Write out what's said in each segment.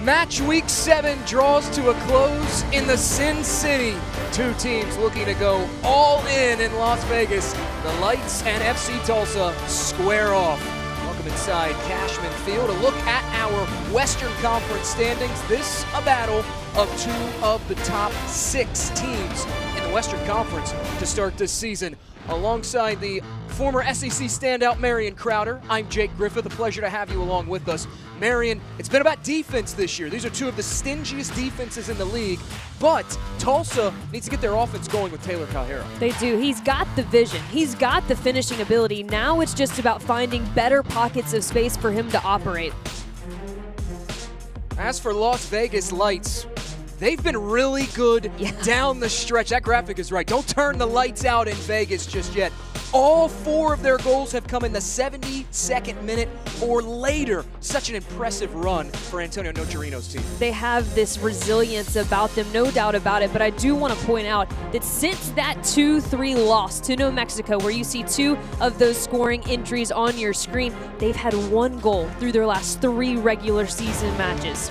Match week 7 draws to a close in the Sin City. Two teams looking to go all in Las Vegas. The Lights and FC Tulsa square off. Welcome inside Cashman Field to look at our Western Conference standings. This a battle of two of the top 6 teams in the Western Conference to start this season. Alongside the former SEC standout Marion Crowder, I'm Jake Griffith. A pleasure to have you along with us. Marion, it's been about defense this year. These are two of the stingiest defenses in the league, but Tulsa needs to get their offense going with Taylor Calhera. They do. He's got the vision. He's got the finishing ability. Now it's just about finding better pockets of space for him to operate. As for Las Vegas Lights, they've been really good down the stretch. That graphic is right. Don't turn the lights out in Vegas just yet. All 4 of their goals have come in the 72nd minute or later. Such an impressive run for Antonio Nocerino's team. They have this resilience about them, no doubt about it, but I do want to point out that since that 2-3 loss to New Mexico, where you see 2 of those scoring entries on your screen, they've had 1 goal through their last 3 regular season matches.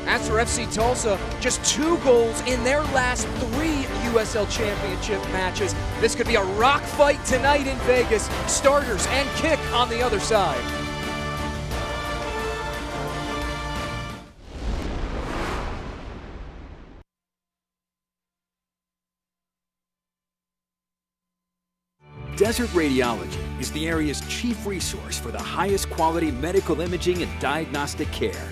As for FC Tulsa, just 2 goals in their last 3 USL Championship matches. This could be a rock fight tonight in Vegas. Starters and kick on the other side. Desert Radiology is the area's chief resource for the highest quality medical imaging and diagnostic care.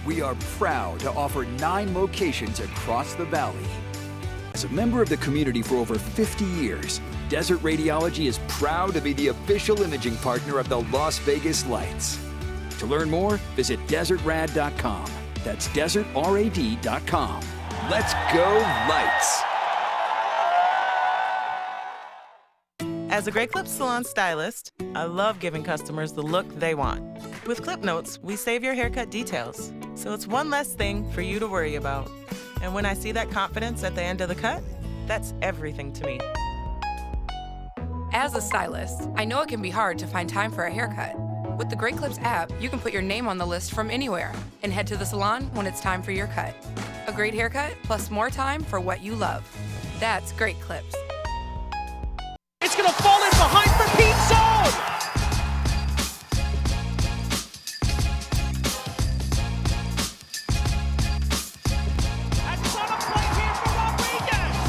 We are proud to offer 9 locations across the valley. As a member of the community for over 50 years, Desert Radiology is proud to be the official imaging partner of the Las Vegas Lights. To learn more, visit desertrad.com. That's desertrad.com. Let's go Lights! As a Great Clips salon stylist, I love giving customers the look they want. With Clip Notes, we save your haircut details, so it's one less thing for you to worry about. And when I see that confidence at the end of the cut, that's everything to me. As a stylist, I know it can be hard to find time for a haircut. With the Great Clips app, you can put your name on the list from anywhere and head to the salon when it's time for your cut. A great haircut plus more time for what you love. That's Great Clips. It's going to fall in behind for Pete Zone! And it's on a play here for Rodriguez!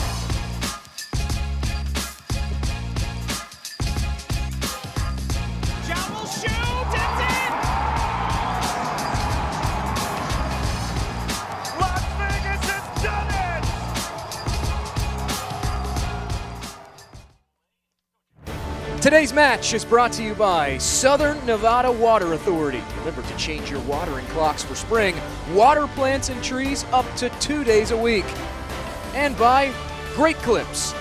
John will shoot, it's in! Las Vegas has done it! Today's match is brought to you by Southern Nevada Water Authority. Remember to change your watering clocks for spring. Water plants and trees up to 2 days a week. And by Great Clips.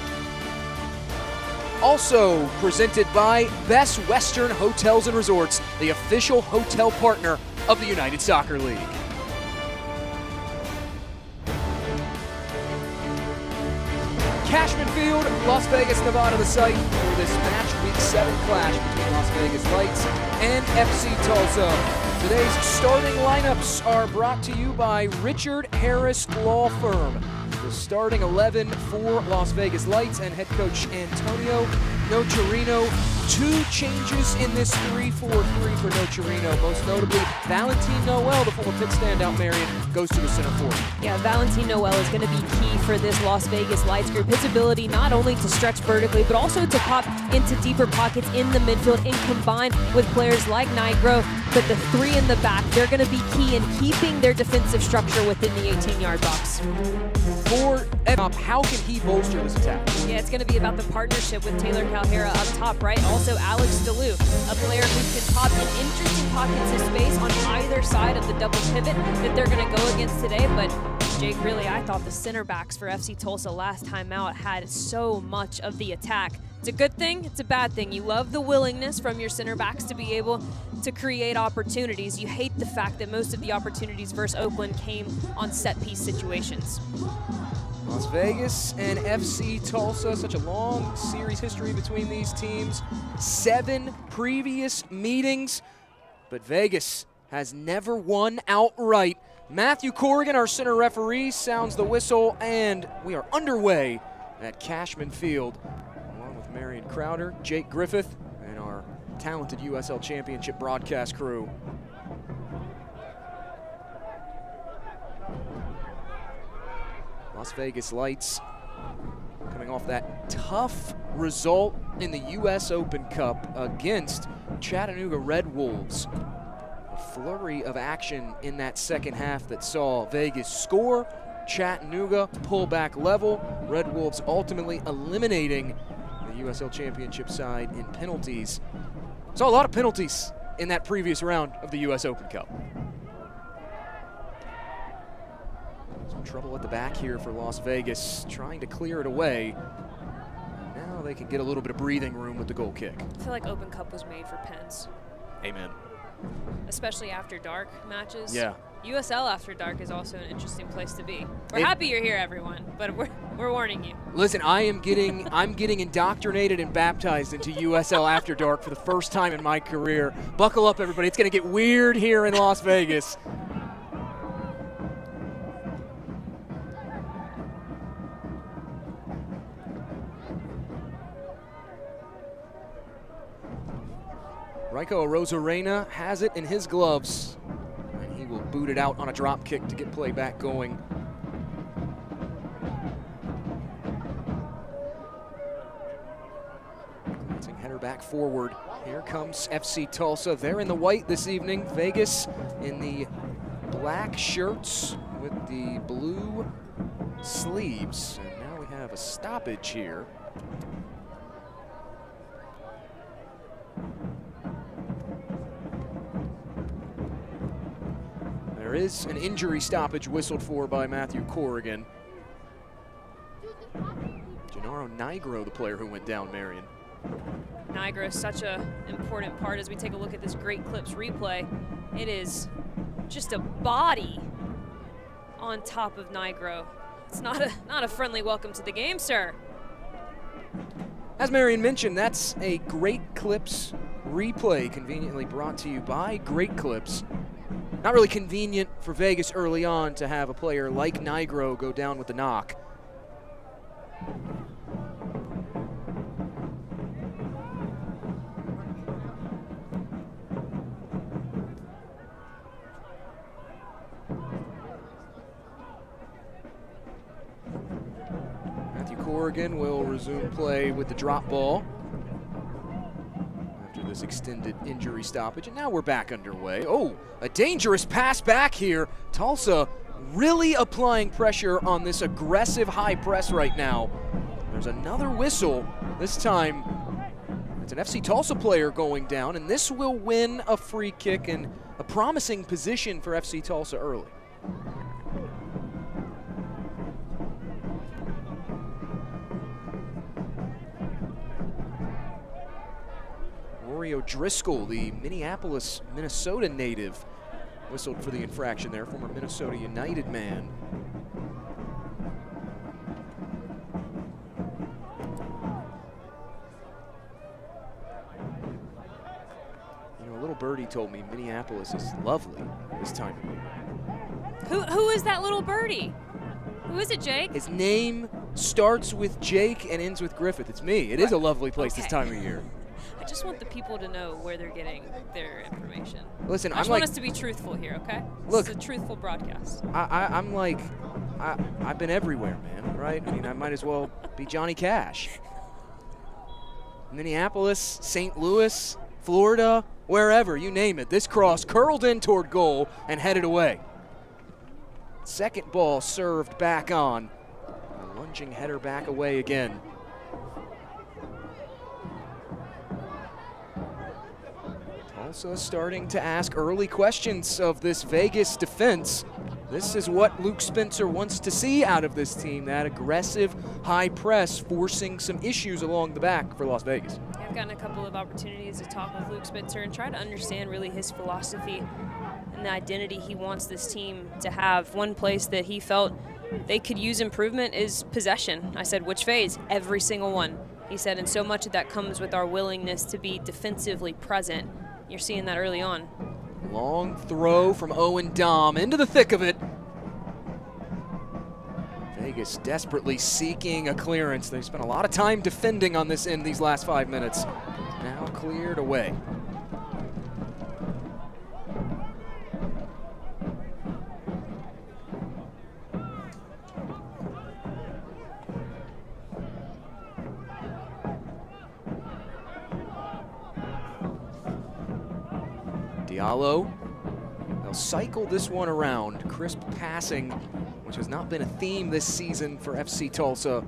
Also presented by Best Western Hotels and Resorts, the official hotel partner of the United Soccer League. Cashman Field, Las Vegas, Nevada, the site for this match week 7 clash between Las Vegas Lights and FC Tulsa. Today's starting lineups are brought to you by Richard Harris Law Firm. The starting 11 for Las Vegas Lights and head coach Antonio Nocerino. 2 changes in this 3-4-3 for Nocerino. Most notably, Valentin Noel, the former Pitt standout Marion, goes to the center forward. Yeah, Valentin Noel is going to be key for this Las Vegas Lights group. His ability not only to stretch vertically, but also to pop into deeper pockets in the midfield and combine with players like Nigro. But the 3 in the back, they're going to be key in keeping their defensive structure within the 18-yard box. How can he bolster this attack? Yeah, it's going to be about the partnership with Taylor Calhera up top, right? Also Alex DeLu, a player who can pop in interesting pockets of space on either side of the double pivot that they're going to go against today. But Jake, really, I thought the center backs for FC Tulsa last time out had so much of the attack. It's a good thing, it's a bad thing. You love the willingness from your center backs to be able to create opportunities. You hate the fact that most of the opportunities versus Oakland came on set-piece situations. Las Vegas and FC Tulsa, such a long series history between these teams. 7 previous meetings, but Vegas has never won outright. Matthew Corrigan, our center referee, sounds the whistle, and we are underway at Cashman Field, along with Marion Crowder, Jake Griffith, and our talented USL Championship broadcast crew. Las Vegas Lights coming off that tough result in the US Open Cup against Chattanooga Red Wolves. A flurry of action in that second half that saw Vegas score, Chattanooga pull back level, Red Wolves ultimately eliminating the USL Championship side in penalties. Saw a lot of penalties in that previous round of the US Open Cup. Some trouble at the back here for Las Vegas, trying to clear it away. Now they can get a little bit of breathing room with the goal kick. I feel like Open Cup was made for pens. Amen. Especially after dark matches. Yeah. USL After Dark is also an interesting place to be. We're happy you're here, everyone, but we're warning you. Listen, I'm getting indoctrinated and baptized into USL After Dark for the first time in my career. Buckle up, everybody. It's going to get weird here in Las Vegas. Raiko Arozarena has it in his gloves, and he will boot it out on a drop kick to get play back going. Glancing header back forward. Here comes FC Tulsa. They're in the white this evening. Vegas in the black shirts with the blue sleeves. And now we have a stoppage here. There is an injury stoppage whistled for by Matthew Corrigan. Gennaro Nigro, the player who went down, Marion. Nigro is such an important part as we take a look at this Great Clips replay. It is just a body on top of Nigro. It's not a friendly welcome to the game, sir. As Marion mentioned, that's a Great Clips replay, conveniently brought to you by Great Clips. Not really convenient for Vegas early on to have a player like Nigro go down with the knock. Matthew Corrigan will resume play with the drop ball after this extended injury stoppage, and now we're back underway. Oh, a dangerous pass back here. Tulsa really applying pressure on this aggressive high press right now. There's another whistle. This time, it's an FC Tulsa player going down, and this will win a free kick and a promising position for FC Tulsa early. Rory O'Driscoll, the Minneapolis, Minnesota native, whistled for the infraction there, former Minnesota United man. You know, a little birdie told me Minneapolis is lovely this time of year. Who is that little birdie? Who is it, Jake? His name starts with Jake and ends with Griffith. It's me. It is a lovely place this time of year. I just want the people to know where they're getting their information. Listen, I just want us to be truthful here, okay? Look, this is a truthful broadcast. I'm like, I've been everywhere, man, right? I mean, I might as well be Johnny Cash. Minneapolis, St. Louis, Florida, wherever, you name it. This cross curled in toward goal and headed away. Second ball served back on. A lunging header back away again. Tulsa starting to ask early questions of this Vegas defense. This is what Luke Spencer wants to see out of this team, that aggressive high press forcing some issues along the back for Las Vegas. I've gotten a couple of opportunities to talk with Luke Spencer and try to understand really his philosophy and the identity he wants this team to have. One place that he felt they could use improvement is possession. I said, which phase? Every single one. He said, and so much of that comes with our willingness to be defensively present. You're seeing that early on. Long throw from Owen Dom into the thick of it. Vegas desperately seeking a clearance. They spent a lot of time defending on this end these last 5 minutes. Now cleared away. Diallo, they'll cycle this one around. Crisp passing, which has not been a theme this season for FC Tulsa.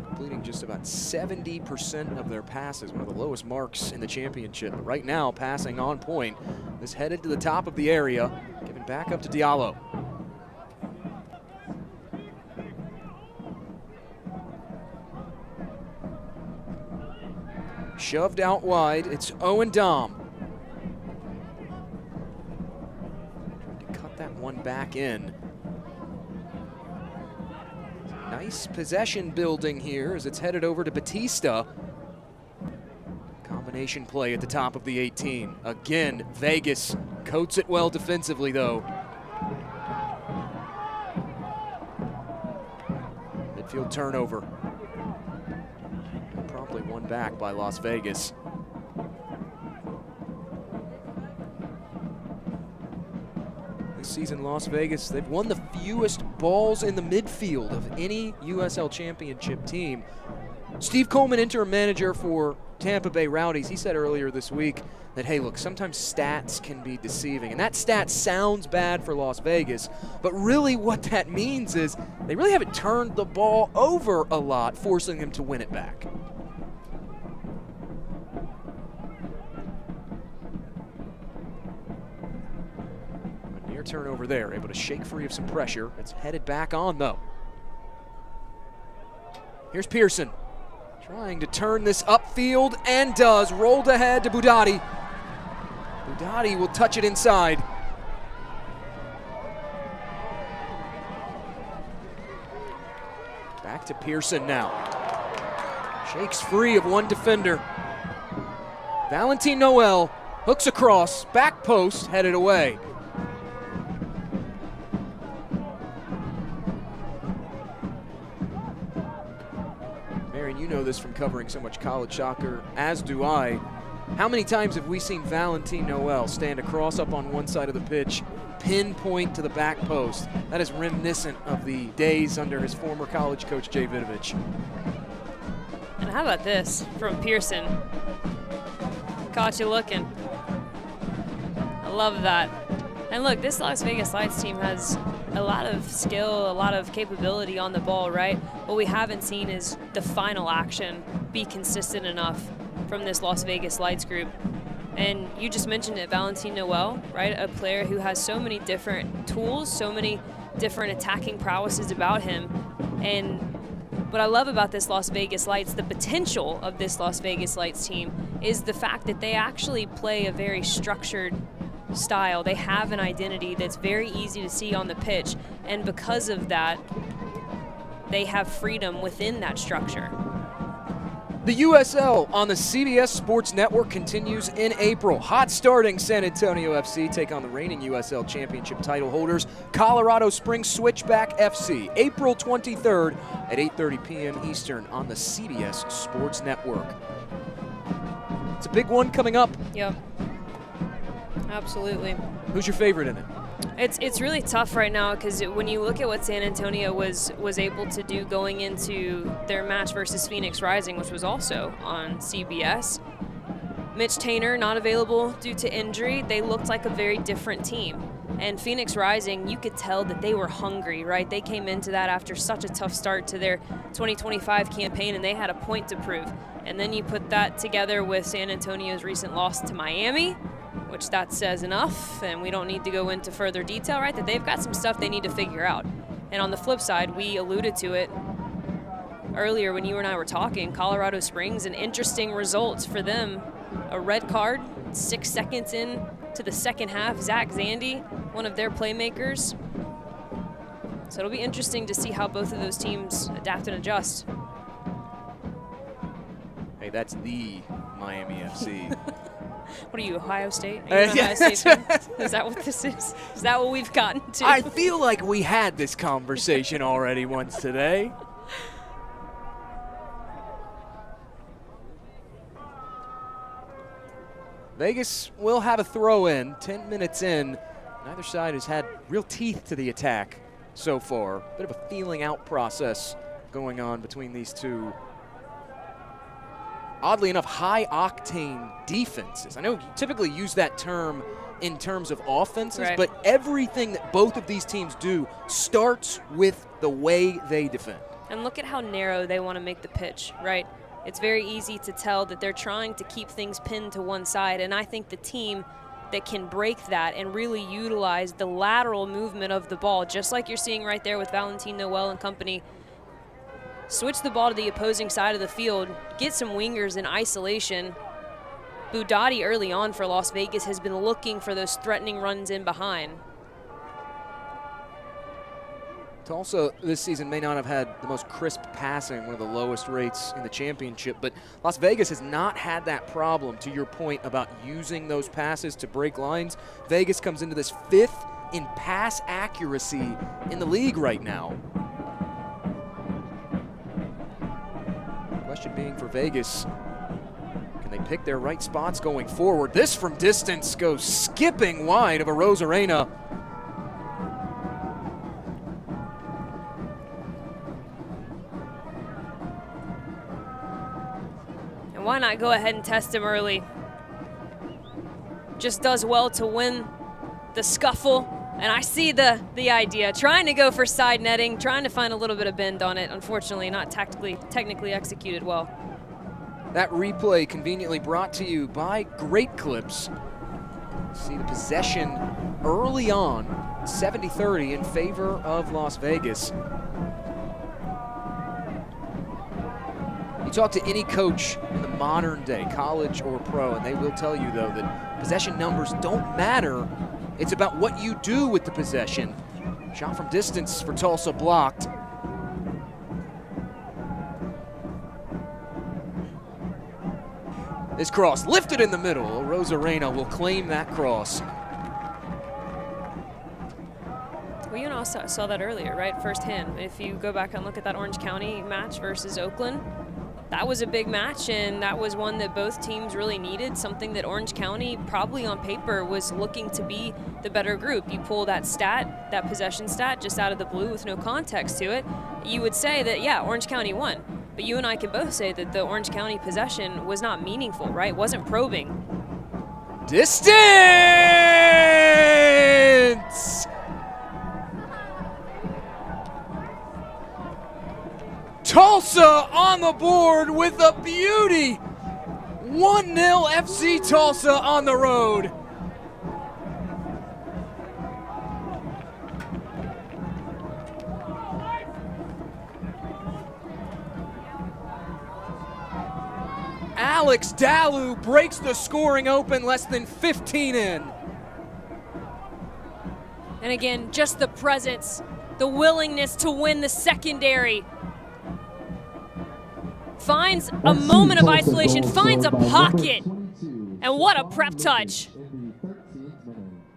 Completing just about 70% of their passes, one of the lowest marks in the championship. But right now, passing on point. This headed to the top of the area, giving back up to Diallo. Shoved out wide, it's Owen Dom. Trying to cut that one back in. Nice possession building here as it's headed over to Batista. Combination play at the top of the 18. Again, Vegas coats it well defensively though. Midfield turnover. Promptly won back by Las Vegas. This season, Las Vegas, they've won the fewest balls in the midfield of any USL Championship team. Steve Coleman, interim manager for Tampa Bay Rowdies, he said earlier this week that, hey, look, sometimes stats can be deceiving. And that stat sounds bad for Las Vegas, but really what that means is they really haven't turned the ball over a lot, forcing them to win it back. Turnover there, able to shake free of some pressure. It's headed back on though. Here's Pearson trying to turn this upfield and does. Rolled ahead to Budati. Budati will touch it inside. Back to Pearson now. Shakes free of one defender. Valentin Noel hooks across, back post, headed away. You know this from covering so much college soccer, as do I. How many times have we seen Valentin Noel stand across up on one side of the pitch, pinpoint to the back post? That is reminiscent of the days under his former college coach, Jay Vidovich. And how about this from Pearson? Caught you looking. I love that. And look, this Las Vegas Lights team has a lot of skill, a lot of capability on the ball, right? What we haven't seen is the final action be consistent enough from this Las Vegas Lights group. And you just mentioned it, Valentin Noel, right? A player who has so many different tools, so many different attacking prowesses about him. And what I love about this Las Vegas Lights, the potential of this Las Vegas Lights team, is the fact that they actually play a very structured style. They have an identity that's very easy to see on the pitch, and because of that, they have freedom within that structure. The USL on the CBS Sports Network continues in April. Hot starting San Antonio FC take on the reigning USL Championship title holders, Colorado Springs Switchback FC, April 23rd at 8:30 p.m. Eastern on the CBS Sports Network. It's a big one coming up. Yep. Absolutely. Who's your favorite in it? It's really tough right now because when you look at what San Antonio was able to do going into their match versus Phoenix Rising, which was also on CBS, Mitch Tainer not available due to injury, they looked like a very different team. And Phoenix Rising, you could tell that they were hungry, right? They came into that after such a tough start to their 2025 campaign, and they had a point to prove. And then you put that together with San Antonio's recent loss to Miami, which that says enough, and we don't need to go into further detail, right? That they've got some stuff they need to figure out. And on the flip side, we alluded to it earlier when you and I were talking, Colorado Springs, an interesting result for them. A red card, 6 seconds in to the second half. Zach Zandy, one of their playmakers. So it'll be interesting to see how both of those teams adapt and adjust. Hey, that's the Miami FC. What are you, Ohio State? Are you an Ohio State fan? Is that what this is? Is that what we've gotten to? I feel like we had this conversation already once today. Vegas will have a throw in, 10 minutes in. Neither side has had real teeth to the attack so far. Bit of a feeling out process going on between these two. Oddly enough, high-octane defenses. I know you typically use that term in terms of offenses, right, but everything that both of these teams do starts with the way they defend. And look at how narrow they want to make the pitch, right? It's very easy to tell that they're trying to keep things pinned to one side, and I think the team that can break that and really utilize the lateral movement of the ball, just like you're seeing right there with Valentin Noel and company, switch the ball to the opposing side of the field, get some wingers in isolation. Budati early on for Las Vegas has been looking for those threatening runs in behind. Tulsa this season may not have had the most crisp passing, one of the lowest rates in the championship, but Las Vegas has not had that problem, to your point about using those passes to break lines. Vegas comes into this 5th in pass accuracy in the league right now. Question being for Vegas, can they pick their right spots going forward? This from distance goes skipping wide of a Rosarena. Why not go ahead and test him early? Just does well to win the scuffle. And I see the idea. Trying to go for side netting, trying to find a little bit of bend on it. Unfortunately, not technically executed well. That replay conveniently brought to you by Great Clips. See the possession early on, 70-30 in favor of Las Vegas. You talk to any coach in the modern day, college or pro, and they will tell you, though, that possession numbers don't matter. It's about what you do with the possession. Shot from distance for Tulsa blocked. This cross lifted in the middle. Rosarena will claim that cross. Well, you also saw that earlier, right? Firsthand. If you go back and look at that Orange County match versus Oakland, that was a big match, and that was one that both teams really needed, something that Orange County probably on paper was looking to be the better group. You pull that stat, that possession stat, just out of the blue with no context to it, you would say that, yeah, Orange County won. But you and I can both say that the Orange County possession was not meaningful, right? Wasn't probing. Distance! Tulsa on the board with a beauty. 1-0 FC Tulsa on the road. Alex Dalu breaks the scoring open less than 15 in. And again, just the presence, the willingness to win the secondary. Finds a moment of isolation, finds a pocket. And what a prep touch.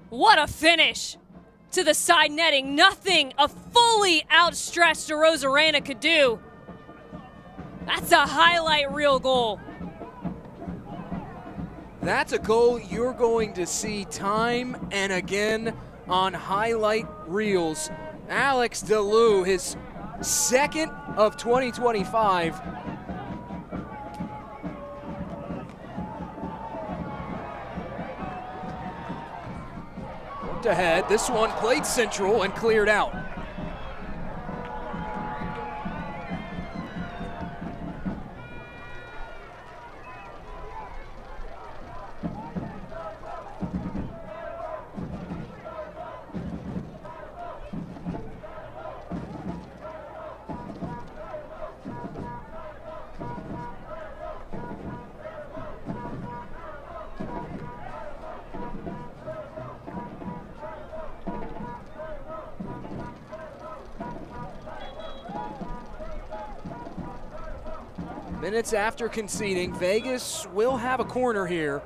What a finish to the side netting. Nothing a fully outstretched Rosarena could do. That's a highlight reel goal. That's a goal you're going to see time and again on highlight reels. Alex Dalu, his second of 2025. Looked ahead, this one played central and cleared out. Minutes after conceding, Vegas will have a corner here.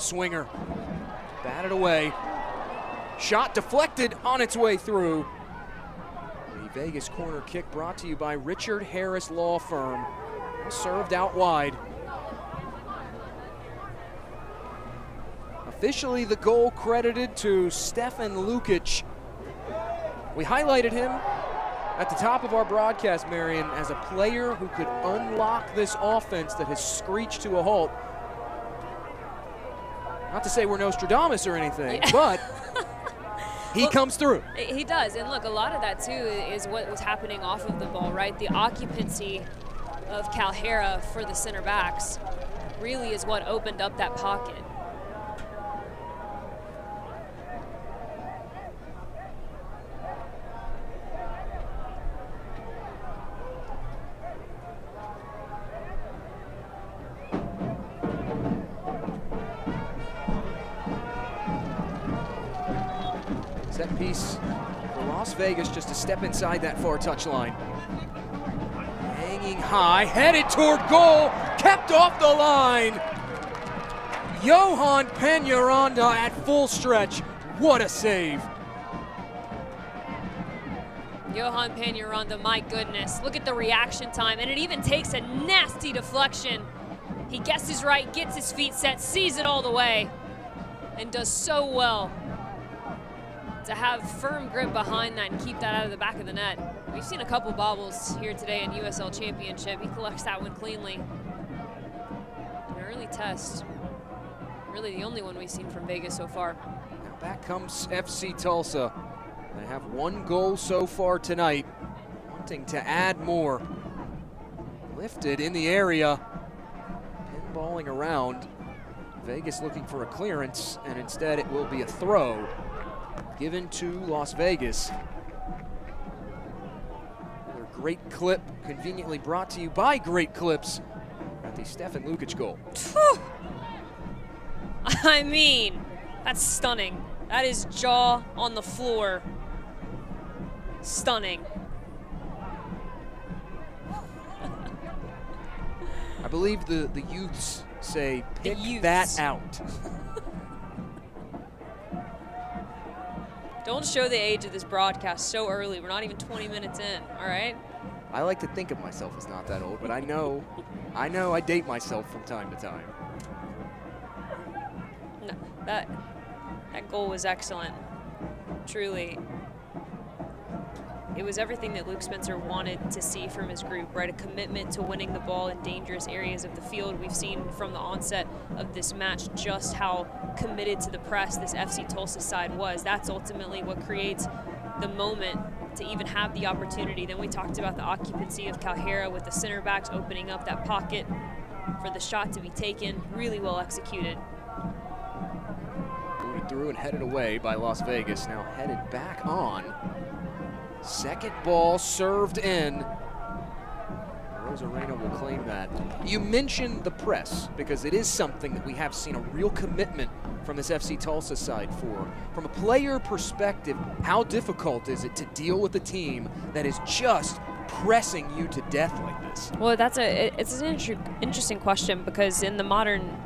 swinger. Batted away. Shot deflected on its way through. The Vegas corner kick brought to you by Richard Harris Law Firm. Served out wide. Officially the goal credited to Stefan Lukic. We highlighted him at the top of our broadcast, Marion, as a player who could unlock this offense that has screeched to a halt. Not to say we're Nostradamus or anything, but he comes through. He does, and look, a lot of that too is what was happening off of the ball, right? The occupancy of Calhera for the center backs really is what opened up that pocket. Set piece for Las Vegas, just a step inside that far touchline. Hanging high, headed toward goal, kept off the line. Johan Peñaranda at full stretch. What a save. Johan Peñaranda, my goodness. Look at the reaction time, and it even takes a nasty deflection. He guesses right, gets his feet set, sees it all the way, and does so well to have firm grip behind that and keep that out of the back of the net. We've seen a couple bobbles here today in USL Championship. He collects that one cleanly. An early test. Really the only one we've seen from Vegas so far. Now back comes FC Tulsa. They have one goal so far tonight, wanting to add more. Lifted in the area, pinballing around. Vegas looking for a clearance, and instead it will be a throw given to Las Vegas. Another great clip, conveniently brought to you by Great Clips at the Stefan Lukic goal. Whew. I mean, that's stunning. That is jaw on the floor. Stunning. I believe the youths say, pick that out. Don't show the age of this broadcast so early. We're not even 20 minutes in, all right? I like to think of myself as not that old, but I know I date myself from time to time. No, that goal was excellent, truly. It was everything that Luke Spencer wanted to see from his group, right? A commitment to winning the ball in dangerous areas of the field. We've seen from the onset of this match just how committed to the press this FC Tulsa side was. That's ultimately what creates the moment to even have the opportunity. Then we talked about the occupancy of Calhera with the center backs opening up that pocket for the shot to be taken. Really well executed. Moving through and headed away by Las Vegas, now headed back on. Second ball served in. Rosarena will claim that. You mentioned the press, because it is something that we have seen a real commitment from this FC Tulsa side for. From a player perspective, how difficult is it to deal with a team that is just pressing you to death like this? Well, it's an interesting question, because in the modern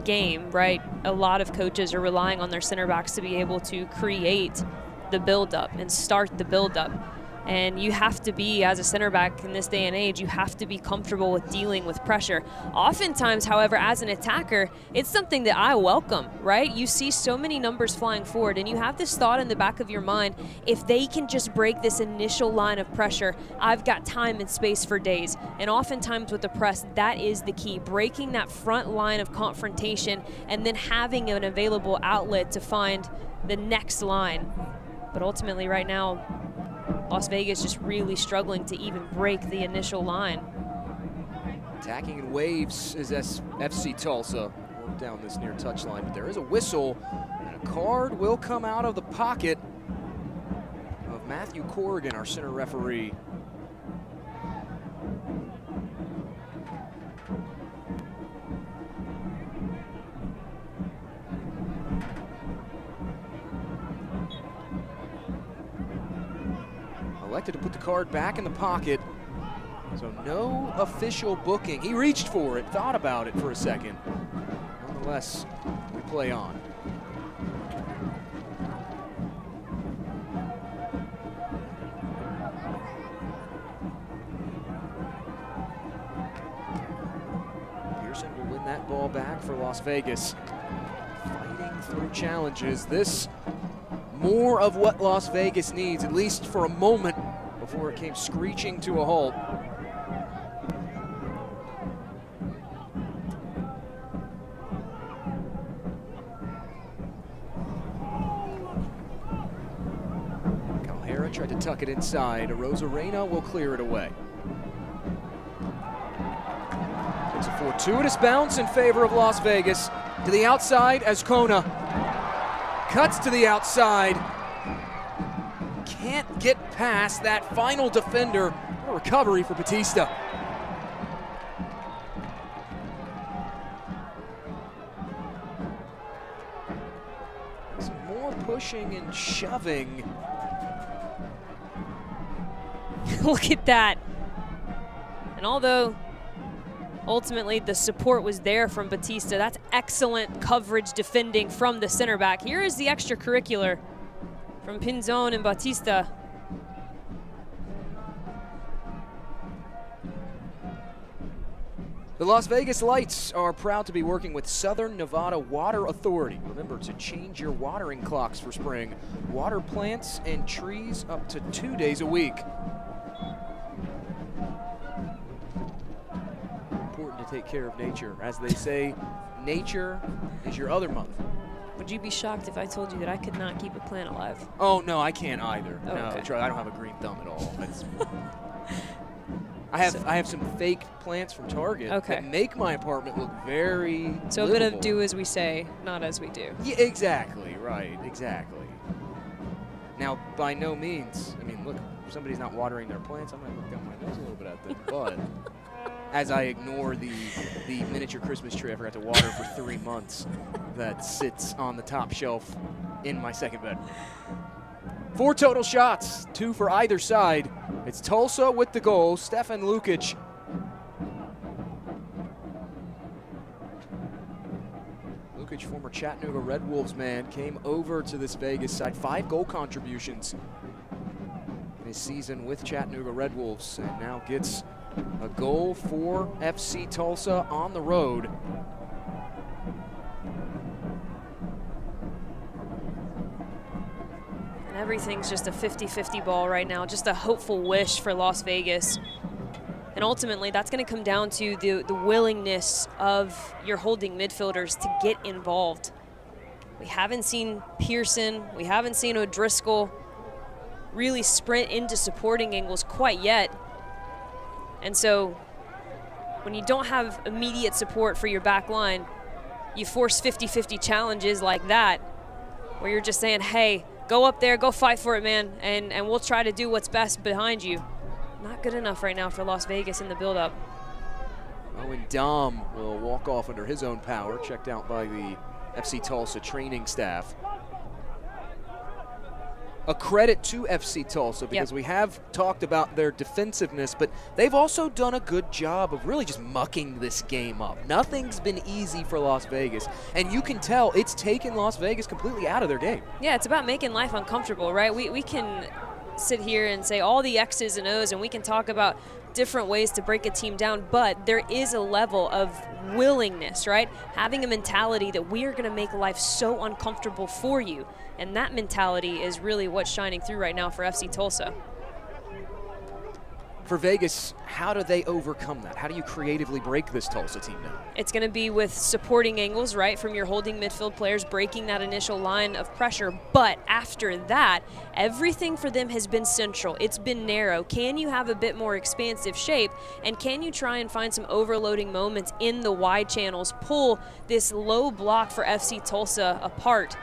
game, right, a lot of coaches are relying on their center backs to be able to create the build-up and start the build-up. And you have to be, as a center back in this day and age, you have to be comfortable with dealing with pressure. Oftentimes, however, as an attacker, it's something that I welcome, right? You see so many numbers flying forward, and you have this thought in the back of your mind, if they can just break this initial line of pressure, I've got time and space for days. And oftentimes with the press, that is the key, breaking that front line of confrontation and then having an available outlet to find the next line. But ultimately right now, Las Vegas just really struggling to even break the initial line. Attacking in waves is FC Tulsa. Work down this near touchline, but there is a whistle, and a card will come out of the pocket of Matthew Corrigan, our center referee. Elected to put the card back in the pocket. So no official booking. He reached for it, thought about it for a second. Nonetheless, we play on. Pearson will win that ball back for Las Vegas. Fighting through challenges. This more of what Las Vegas needs, at least for a moment, before it came screeching to a halt. Calhera tried to tuck it inside. Rosarena will clear it away. It's a fortuitous bounce in favor of Las Vegas. To the outside as Kona cuts to the outside. Can't get past that final defender. What a recovery for Batista. Some more pushing and shoving. Look at that. And although ultimately the support was there from Batista, that's excellent coverage defending from the center back. Here is the extracurricular from Pinzon and Batista. The Las Vegas Lights are proud to be working with Southern Nevada Water Authority. Remember to change your watering clocks for spring. Water plants and trees up to 2 days a week. Important to take care of nature. As they say, nature is your other mother. Would you be shocked if I told you that I could not keep a plant alive? Oh, no, I can't either. Oh, no, okay. I don't have a green thumb at all. I have some fake plants from Target that make my apartment look very So livable. a bit of do as we say, not as we do. Yeah, exactly, right, exactly. Now, by no means, I mean, look, if somebody's not watering their plants, I might look down my nose a little bit at them, but as I ignore the miniature Christmas tree I forgot to water for 3 months that sits on the top shelf in my second bedroom. 4 total shots, 2 for either side. It's Tulsa with the goal, Stefan Lukic. Lukic, former Chattanooga Red Wolves man, came over to this Vegas side. 5 goal contributions in his season with Chattanooga Red Wolves, and now gets a goal for FC Tulsa on the road. And everything's just a 50-50 ball right now, just a hopeful wish for Las Vegas. And ultimately, that's going to come down to the willingness of your holding midfielders to get involved. We haven't seen Pearson, we haven't seen O'Driscoll really sprint into supporting angles quite yet. And so when you don't have immediate support for your back line, you force 50-50 challenges like that, where you're just saying, hey, go up there, go fight for it, man, and we'll try to do what's best behind you. Not good enough right now for Las Vegas in the build-up. Owen Dom will walk off under his own power, checked out by the FC Tulsa training staff. A credit to FC Tulsa because we have talked about their defensiveness, but they've also done a good job of really just mucking this game up. Nothing's been easy for Las Vegas, and you can tell it's taken Las Vegas completely out of their game. Yeah, it's about making life uncomfortable, right? We can sit here and say all the X's and O's, and we can talk about different ways to break a team down, but there is a level of willingness, right? Having a mentality that we are going to make life so uncomfortable for you, and that mentality is really what's shining through right now for FC Tulsa. For Vegas, how do they overcome that? How do you creatively break this Tulsa team now? It's going to be with supporting angles, right, from your holding midfield players, breaking that initial line of pressure. But after that, everything for them has been central. It's been narrow. Can you have a bit more expansive shape? And can you try and find some overloading moments in the wide channels, pull this low block for FC Tulsa apart?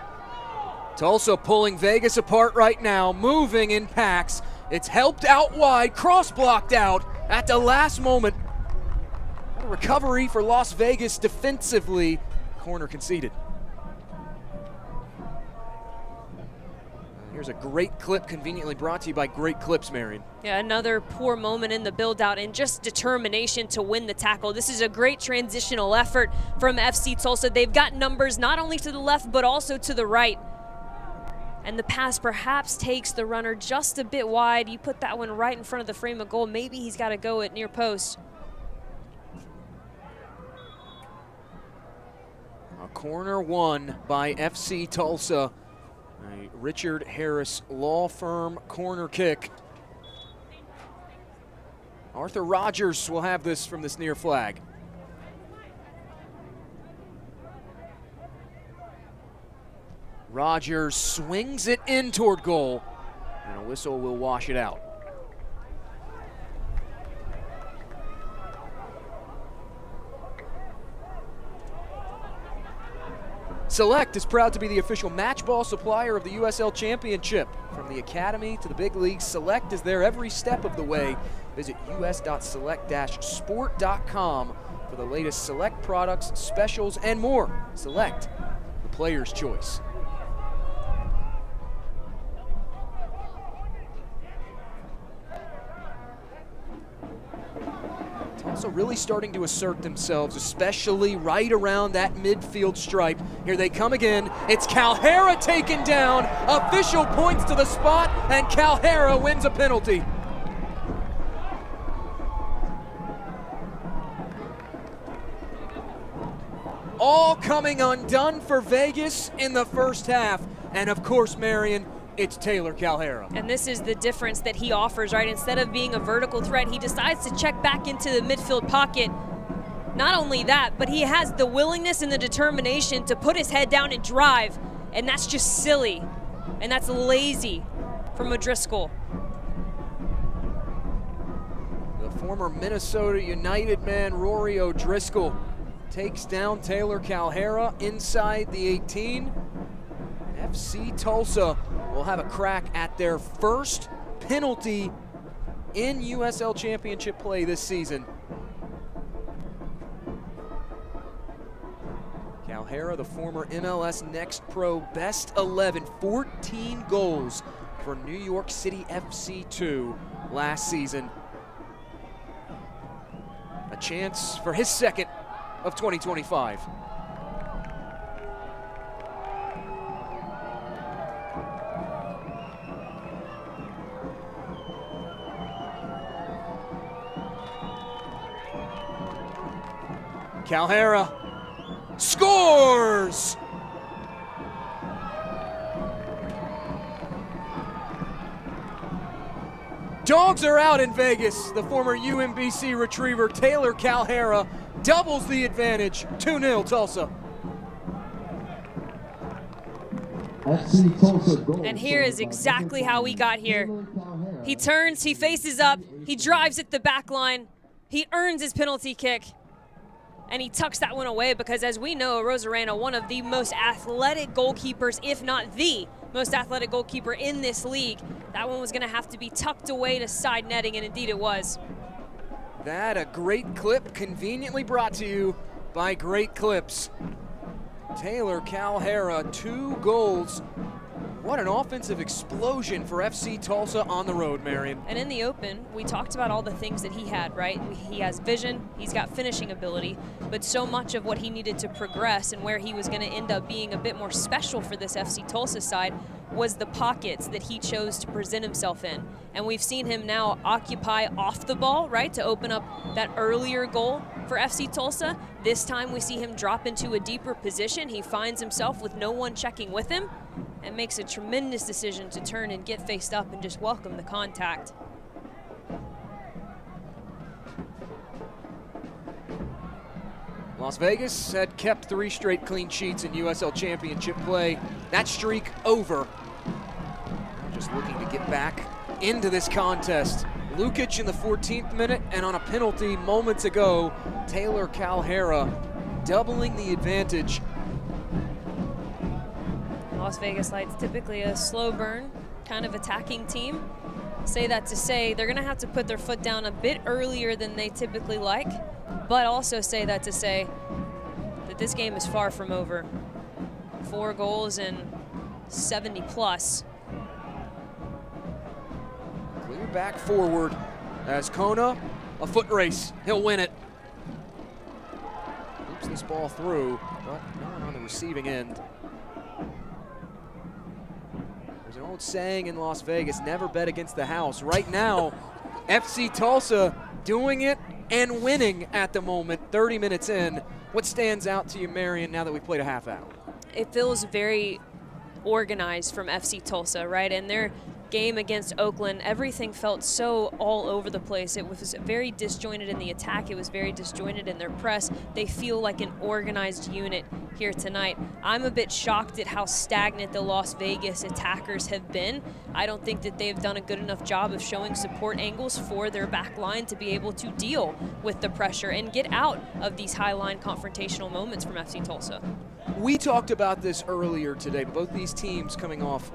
Tulsa pulling Vegas apart right now, moving in packs. It's helped out wide, cross-blocked out at the last moment. What a recovery for Las Vegas defensively. Corner conceded. Here's a great clip conveniently brought to you by Great Clips, Marion. Yeah, another poor moment in the build-out and just determination to win the tackle. This is a great transitional effort from FC Tulsa. They've got numbers not only to the left but also to the right. And the pass perhaps takes the runner just a bit wide. You put that one right in front of the frame of goal. Maybe he's got to go at near post. A corner won by FC Tulsa. A Richard Harris Law Firm corner kick. Arthur Rogers will have this from this near flag. Rogers swings it in toward goal, and a whistle will wash it out. Select is proud to be the official match ball supplier of the USL Championship. From the Academy to the big leagues, Select is there every step of the way. Visit us.select-sport.com for the latest Select products, specials, and more. Select, the player's choice. Also really starting to assert themselves, especially right around that midfield stripe. Here they come again. It's Calhera taken down. Official points to the spot, and Calhera wins a penalty. All coming undone for Vegas in the first half. And of course, Marion, it's Taylor Calhera. And this is the difference that he offers, right? Instead of being a vertical threat, he decides to check back into the midfield pocket. Not only that, but he has the willingness and the determination to put his head down and drive. And that's just silly. And that's lazy from O'Driscoll. The former Minnesota United man, Rory O'Driscoll, takes down Taylor Calhera inside the 18. FC Tulsa will have a crack at their first penalty in USL Championship play this season. Calhera, the former MLS Next Pro Best 11, 14 goals for New York City FC2 last season. A chance for his second of 2025. Calhera scores! Dogs are out in Vegas. The former UMBC retriever Taylor Calhera doubles the advantage. 2-0 Tulsa. And here is exactly how we got here. He turns, he faces up, he drives at the back line, he earns his penalty kick, and he tucks that one away because, as we know, Rosarena, one of the most athletic goalkeepers, if not the most athletic goalkeeper in this league, that one was going to have to be tucked away to side netting, and indeed it was. That a great clip conveniently brought to you by Great Clips. Taylor Calhera, 2 goals. What an offensive explosion for FC Tulsa on the road, Marion. And in the open, we talked about all the things that he had, right? He has vision, he's got finishing ability, but so much of what he needed to progress and where he was going to end up being a bit more special for this FC Tulsa side was the pockets that he chose to present himself in. And we've seen him now occupy off the ball, right, to open up that earlier goal for FC Tulsa. This time we see him drop into a deeper position. He finds himself with no one checking with him and makes a tremendous decision to turn and get faced up and just welcome the contact. Las Vegas had kept 3 straight clean sheets in USL Championship play. That streak over. Just looking to get back into this contest. Lukic in the 14th minute, and on a penalty moments ago, Taylor Calhera doubling the advantage. Las Vegas Lights typically a slow burn, kind of attacking team. Say that to say they're gonna have to put their foot down a bit earlier than they typically like, but also say that to say that this game is far from over. 4 goals and 70 plus Clear back forward as Kona, a foot race. He'll win it. Loops this ball through, but no one on the receiving end. There's an old saying in Las Vegas, never bet against the house. Right now, FC Tulsa doing it and winning at the moment, 30 minutes in. What stands out to you, Marion, now that we've played a half hour? It feels very organized from FC Tulsa, right? And their game against Oakland, everything felt so all over the place. It was very disjointed in the attack. It was very disjointed in their press. They feel like an organized unit here tonight. I'm a bit shocked at how stagnant the Las Vegas attackers have been. I don't think that they've done a good enough job of showing support angles for their back line to be able to deal with the pressure and get out of these high line confrontational moments from FC Tulsa. We talked about this earlier today, but both these teams coming off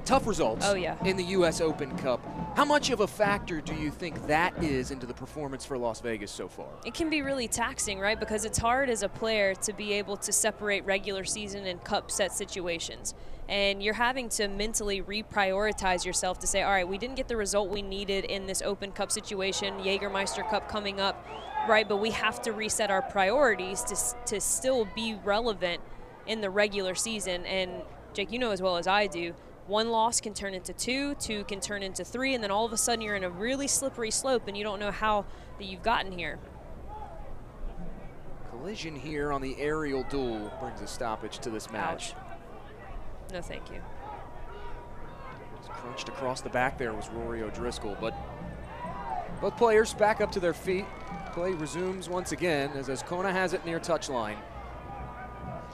tough results in the U.S. Open Cup. How much of a factor do you think that is into the performance for Las Vegas so far? It can be really taxing, right? Because it's hard as a player to be able to separate regular season and cup set situations. And you're having to mentally reprioritize yourself to say, all right, we didn't get the result we needed in this Open Cup situation, Jägermeister Cup coming up, right? But we have to reset our priorities to still be relevant in the regular season. And Jake, you know as well as I do, one loss can turn into two can turn into three, and then all of a sudden you're in a really slippery slope and you don't know how that you've gotten here. Collision here on the aerial duel brings a stoppage to this match. Ouch. No, thank you. Crunched across the back there was Rory O'Driscoll, but both players back up to their feet. Play resumes once again as Kona has it near touchline.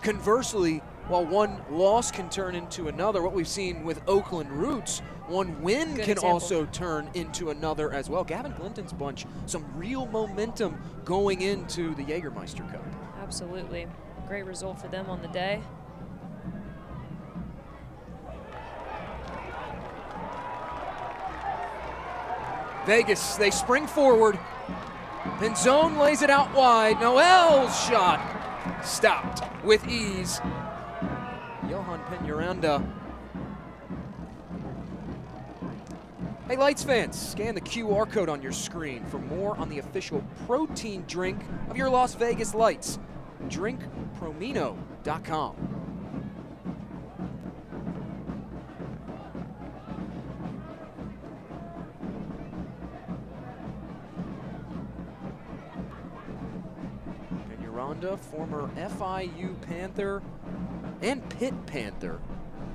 Conversely, while one loss can turn into another, what we've seen with Oakland Roots, one win Good can example. also turn into another as well. Gavin Clinton's bunch, some real momentum going into the Jägermeister Cup. Absolutely. Great result for them on the day. Vegas, they spring forward. Pinzone lays it out wide. Noel's shot stopped with ease. Johan Peñaranda. Hey, Lights fans, scan the QR code on your screen for more on the official protein drink of your Las Vegas Lights. DrinkPromino.com. Peñaranda, former FIU Panther and Pitt Panther.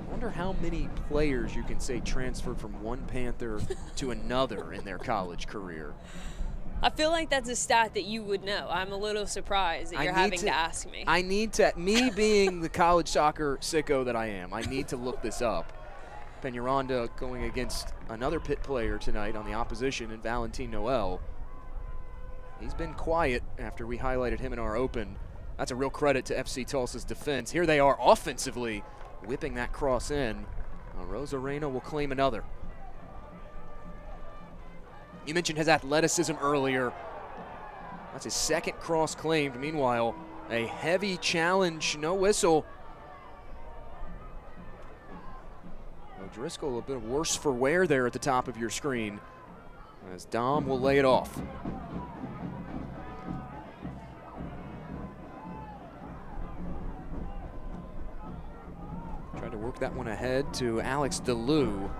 I wonder how many players you can say transferred from one Panther to another in their college career. I feel like that's a stat that you would know. I'm a little surprised that you're having to ask me. I need to, me being the college soccer sicko that I am, I need to look this up. Peñaranda going against another Pitt player tonight on the opposition in Valentin Noel. He's been quiet after we highlighted him in our open. That's a real credit to FC Tulsa's defense. Here they are offensively, whipping that cross in. Rosa Reina will claim another. You mentioned his athleticism earlier. That's his second cross claimed. Meanwhile, a heavy challenge, no whistle. O'Driscoll a bit worse for wear there at the top of your screen as Dom will lay it off. Tried to work that one ahead to Alex DeLue.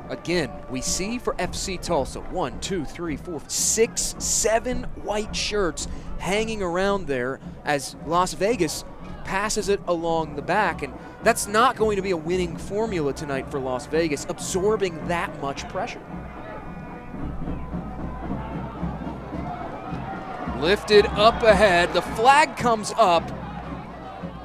Again, we see for FC Tulsa 1, 2, 3, 4, 6, 7 white shirts hanging around there as Las Vegas passes it along the back. And that's not going to be a winning formula tonight for Las Vegas, absorbing that much pressure. Lifted up ahead, the flag comes up.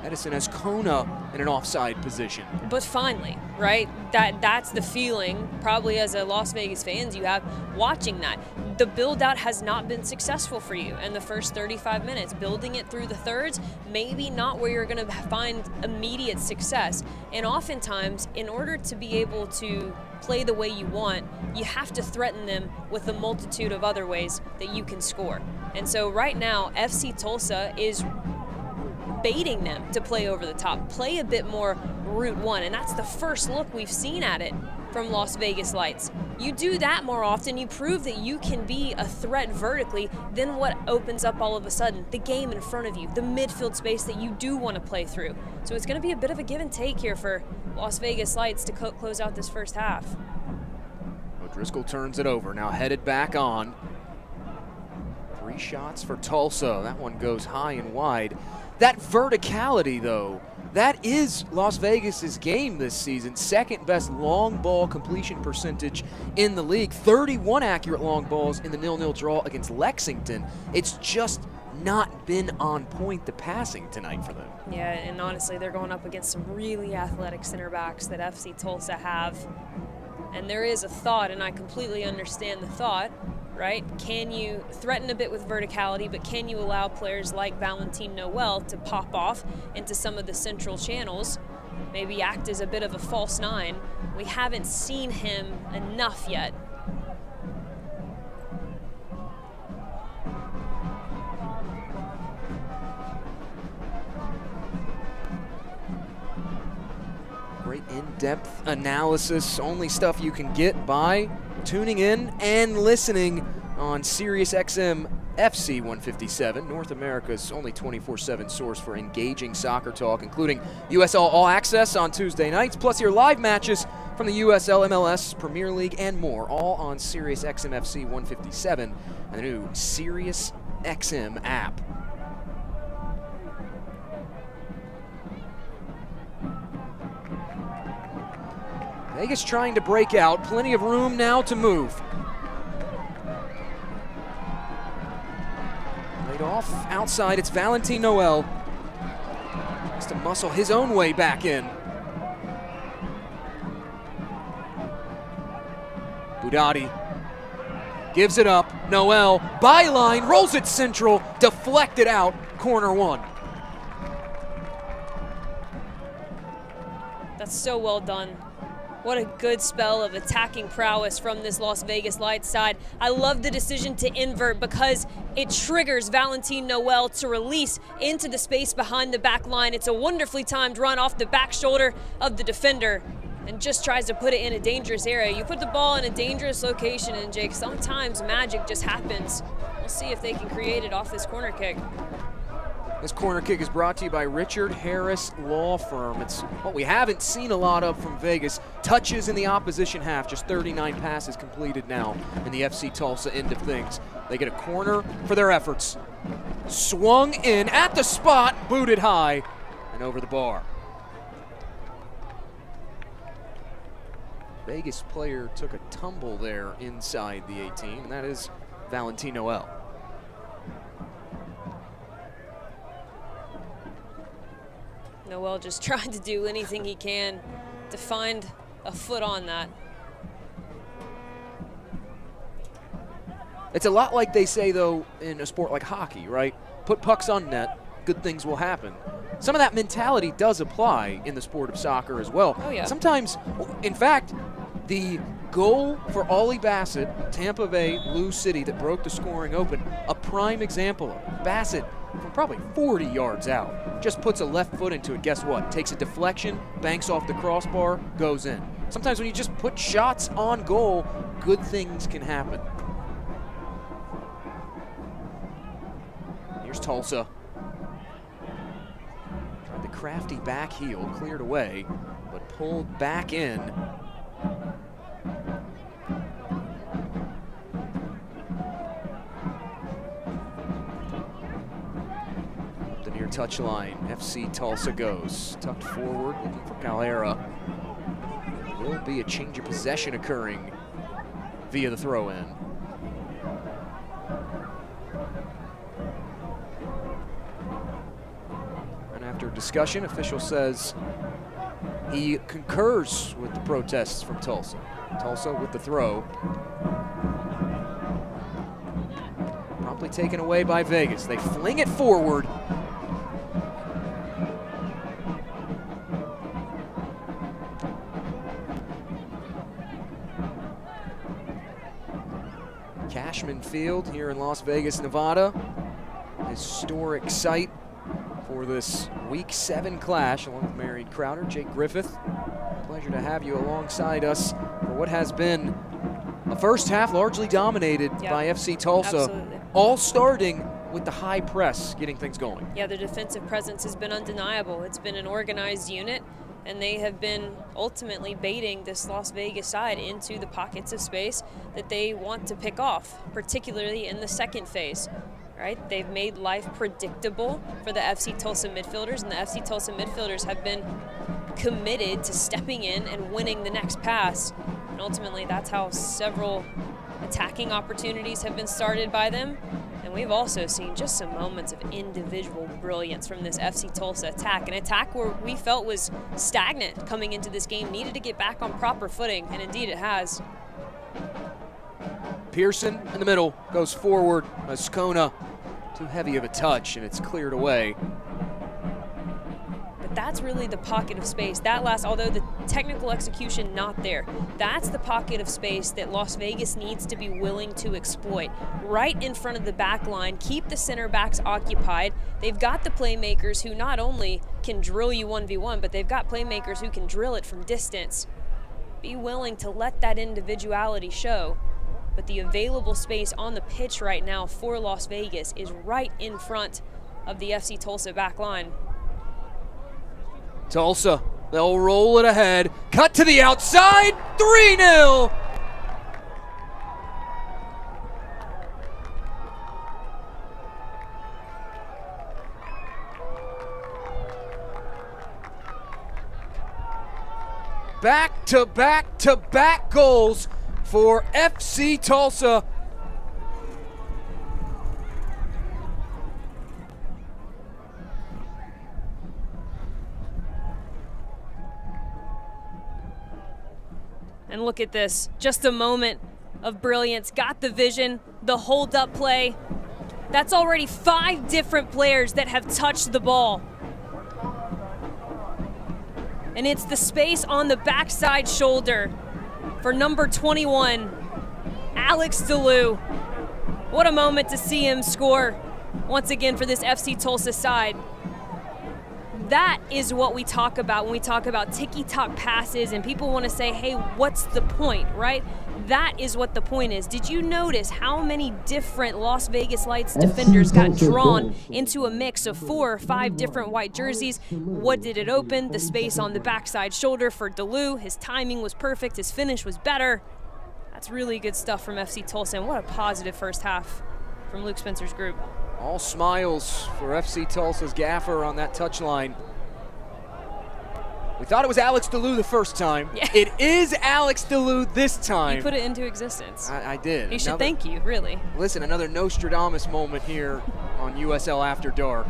Edison has Kona in an offside position. But finally, right? That's the feeling, probably as a Las Vegas fans you have watching that. The build-out has not been successful for you in the first 35 minutes. Building it through the thirds, maybe not where you're going to find immediate success. And oftentimes, in order to be able to play the way you want, you have to threaten them with a multitude of other ways that you can score. And so right now, FC Tulsa is baiting them to play over the top, play a bit more route one, and that's the first look we've seen at it from Las Vegas Lights. You do that more often, you prove that you can be a threat vertically, then what opens up all of a sudden? The game in front of you, the midfield space that you do want to play through. So it's going to be a bit of a give and take here for Las Vegas Lights to close out this first half. O'Driscoll turns it over, now headed back on. 3 shots for Tulsa. That one goes high and wide. That verticality, though, that is Las Vegas's game this season. Second best long ball completion percentage in the league. 31 accurate long balls in the 0-0 draw against Lexington. It's just not been on point the passing tonight for them. Yeah, and honestly, they're going up against some really athletic center backs that FC Tulsa have. And there is a thought, and I completely understand the thought, right? Can you threaten a bit with verticality, but can you allow players like Valentin Noel to pop off into some of the central channels, maybe act as a bit of a false nine? We haven't seen him enough yet. Great in-depth analysis, only stuff you can get by tuning in and listening on Sirius XM FC 157, North America's only 24/7 source for engaging soccer talk, including USL All Access on Tuesday nights, plus your live matches from the USL MLS, Premier League, and more, all on Sirius XM FC 157 and the new Sirius XM app. Vegas trying to break out, plenty of room now to move. Laid off outside, it's Valentin Noel. Has to muscle his own way back in. Budati gives it up, Noel, byline, rolls it central, deflected out, corner one. That's so well done. What a good spell of attacking prowess from this Las Vegas Lights side. I love the decision to invert because it triggers Valentin Noel to release into the space behind the back line. It's a wonderfully timed run off the back shoulder of the defender and just tries to put it in a dangerous area. You put the ball in a dangerous location, and Jake, sometimes magic just happens. We'll see if they can create it off this corner kick. This corner kick is brought to you by Richard Harris Law Firm. It's what we haven't seen a lot of from Vegas. Touches in the opposition half, just 39 passes completed now in the FC Tulsa end of things. They get a corner for their efforts. Swung in at the spot, booted high, and over the bar. Vegas player took a tumble there inside the 18, and that is Valentin Noel. Noel just trying to do anything he can to find a foot on that. It's a lot like they say, though, in a sport like hockey, right? Put pucks on net, good things will happen. Some of that mentality does apply in the sport of soccer as well. Oh, yeah. Sometimes, in fact, the goal for Ollie Bassett, Tampa Bay, Lou City, that broke the scoring open, a prime example of it. Bassett, from probably 40 yards out, just puts a left foot into it. Guess what? Takes a deflection, banks off the crossbar, goes in. Sometimes when you just put shots on goal, good things can happen. Here's Tulsa. Tried the crafty back heel, cleared away, but pulled back in. The near touchline, FC Tulsa goes. Tucked forward, looking for Calera. Will be a change of possession occurring via the throw-in. And after discussion, official says he concurs with the protests from Tulsa. Tulsa with the throw. Promptly taken away by Vegas. They fling it forward. Cashman Field here in Las Vegas, Nevada. Historic site for this Week 7 clash, along with Mary Crowder, Jake Griffith. Pleasure to have you alongside us for what has been a first half largely dominated by FC Tulsa. Absolutely. All starting with the high press getting things going. Yeah, the defensive presence has been undeniable. It's been an organized unit, and they have been ultimately baiting this Las Vegas side into the pockets of space that they want to pick off, particularly in the second phase. Right? They've made life predictable for the FC Tulsa midfielders, and the FC Tulsa midfielders have been committed to stepping in and winning the next pass. And ultimately, that's how several attacking opportunities have been started by them. And we've also seen just some moments of individual brilliance from this FC Tulsa attack. An attack where we felt was stagnant coming into this game, needed to get back on proper footing, and indeed it has. Pearson in the middle goes forward. Ascona, too heavy of a touch, and it's cleared away. But that's really the pocket of space. That last, although the technical execution not there, that's the pocket of space that Las Vegas needs to be willing to exploit. Right in front of the back line, keep the center backs occupied. They've got the playmakers who not only can drill you 1v1, but they've got playmakers who can drill it from distance. Be willing to let that individuality show. But the available space on the pitch right now for Las Vegas is right in front of the FC Tulsa back line. Tulsa, they'll roll it ahead. Cut to the outside, 3-0. Back-to-back-to-back goals for FC Tulsa. And look at this, just a moment of brilliance. Got the vision, the hold-up play. That's already 5 different players that have touched the ball. And it's the space on the backside shoulder for number 21, Alex DeLu. What a moment to see him score once again for this FC Tulsa side. That is what we talk about when we talk about ticky-tock passes and people want to say, hey, what's the point, right? That is what the point is. Did you notice how many different Las Vegas Lights defenders got drawn into a mix of 4 or 5 different white jerseys? What did it open? The space on the backside shoulder for DeLu. His timing was perfect. His finish was better. That's really good stuff from FC Tulsa, and what a positive first half from Luke Spencer's group. All smiles for FC Tulsa's gaffer on that touchline. We thought it was Alex DeLu the first time. Yeah. It is Alex DeLu this time. You put it into existence. I did. He should thank you, really. Listen, another Nostradamus moment here on USL After Dark.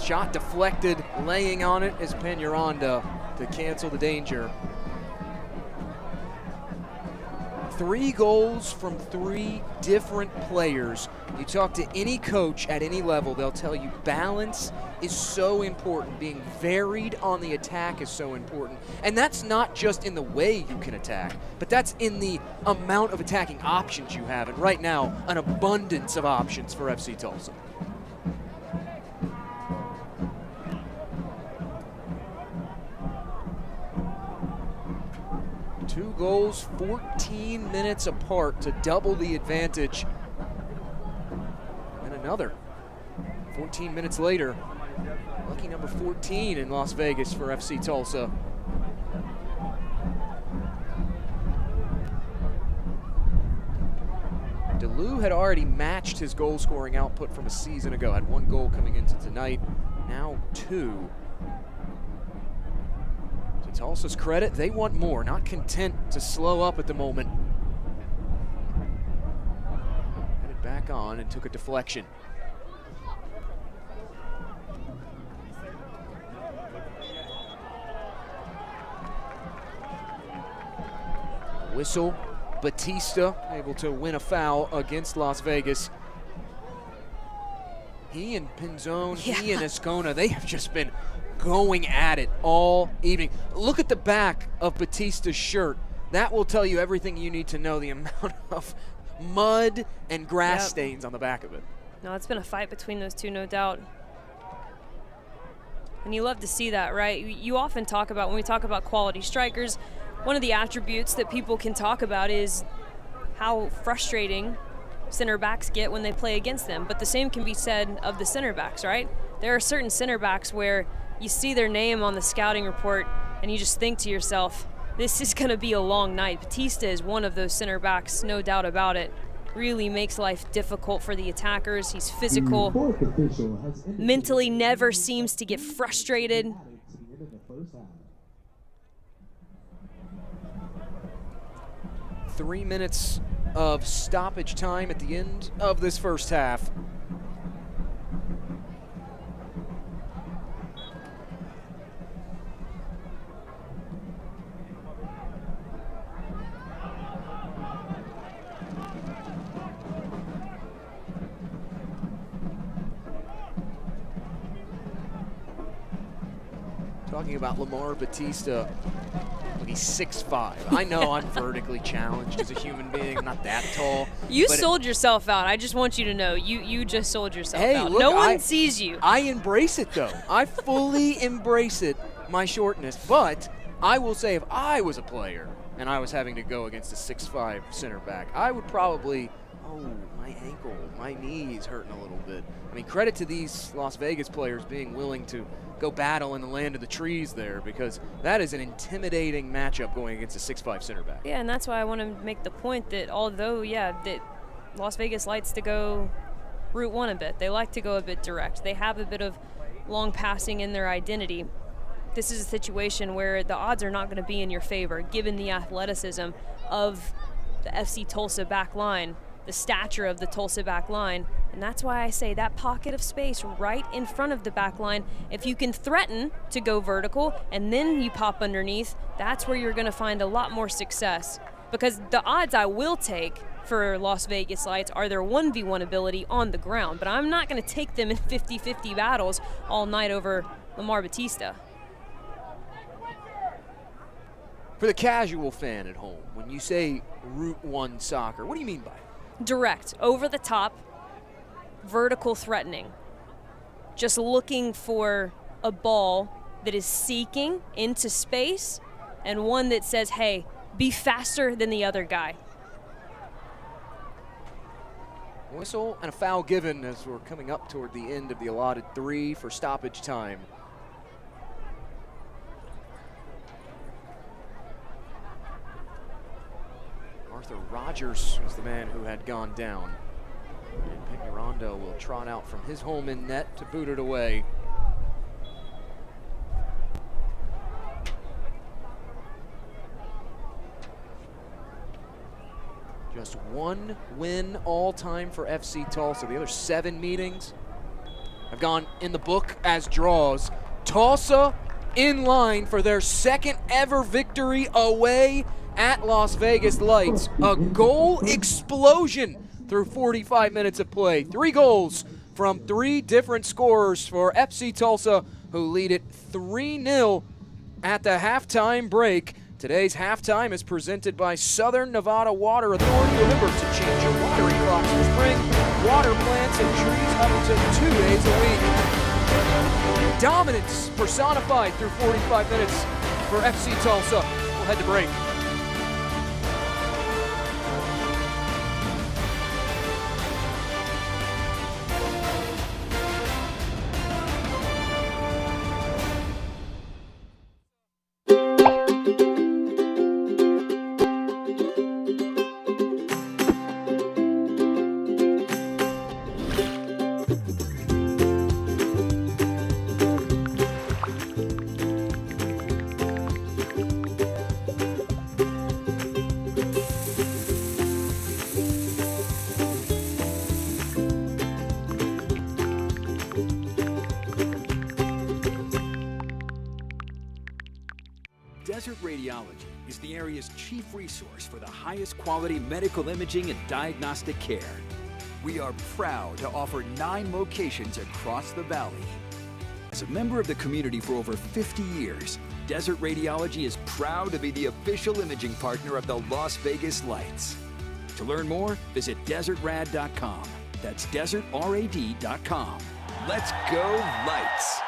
Shot deflected, laying on it is Peñaranda to cancel the danger. 3 goals from 3 different players. You talk to any coach at any level, they'll tell you balance is so important. Being varied on the attack is so important. And that's not just in the way you can attack, but that's in the amount of attacking options you have. And right now, an abundance of options for FC Tulsa. Two goals, 14 minutes apart to double the advantage. And another 14 minutes later. Lucky number 14 in Las Vegas for FC Tulsa. DeLu had already matched his goal-scoring output from a season ago. Had 1 goal coming into tonight, now 2. To Tulsa's credit, they want more, not content to slow up at the moment. Headed back on and took a deflection. Whistle, Batista able to win a foul against Las Vegas. He and Pinzone, he and Ascona, they have just been going at it all evening. Look at the back of Batista's shirt. That will tell you everything you need to know, the amount of mud and grass stains on the back of it. No, it's been a fight between those two, no doubt. And you love to see that, right? You often talk about, when we talk about quality strikers, one of the attributes that people can talk about is how frustrating center backs get when they play against them. But the same can be said of the center backs, right? There are certain center backs where you see their name on the scouting report and you just think to yourself, this is going to be a long night. Batista is one of those center backs, no doubt about it. Really makes life difficult for the attackers. He's physical, mentally never seems to get frustrated. 3 minutes of stoppage time at the end of this first half. Talking about Lamar Batista, he's 6'5". I know I'm vertically challenged as a human being. I'm not that tall. You sold yourself out. I just want you to know. You just sold yourself out. Look, no one sees you. I embrace it, though. I fully embrace it, my shortness. But I will say, if I was a player and I was having to go against a 6'5" center back, I would probably, my ankle, my knee's hurting a little bit. I mean, credit to these Las Vegas players being willing to go battle in the land of the trees there, because that is an intimidating matchup going against a 6'5" center back. Yeah, and that's why I want to make the point that although, that Las Vegas likes to go Route 1 a bit. They like to go a bit direct. They have a bit of long passing in their identity. This is a situation where the odds are not going to be in your favor, given the athleticism of the FC Tulsa back line, the stature of the Tulsa back line. And that's why I say that pocket of space right in front of the back line, if you can threaten to go vertical and then you pop underneath, that's where you're going to find a lot more success. Because the odds I will take for Las Vegas Lights are their 1v1 ability on the ground, but I'm not going to take them in 50-50 battles all night over Lamar Batista. For the casual fan at home, when you say Route 1 soccer, what do you mean by it? Direct, over the top, vertical threatening. Just looking for a ball that is seeking into space and one that says, hey, be faster than the other guy. Whistle and a foul given as we're coming up toward the end of the allotted 3 for stoppage time. Arthur Rogers was the man who had gone down. And Peñaranda will trot out from his home in net to boot it away. Just 1 win all time for FC Tulsa. The other 7 meetings have gone in the book as draws. Tulsa in line for their 2nd ever victory away at Las Vegas Lights. A goal explosion through 45 minutes of play. 3 goals from 3 different scorers for FC Tulsa, who lead it 3-0 at the halftime break. Today's halftime is presented by Southern Nevada Water Authority. Remember to change your watering clocks for spring, water plants, and trees up to 2 days a week. Dominance personified through 45 minutes for FC Tulsa. We'll head to break. Desert Radiology is the area's chief resource for the highest quality medical imaging and diagnostic care. We are proud to offer 9 locations across the valley. As a member of the community for over 50 years, Desert Radiology is proud to be the official imaging partner of the Las Vegas Lights. To learn more, visit desertrad.com. That's desertrad.com. Let's go Lights!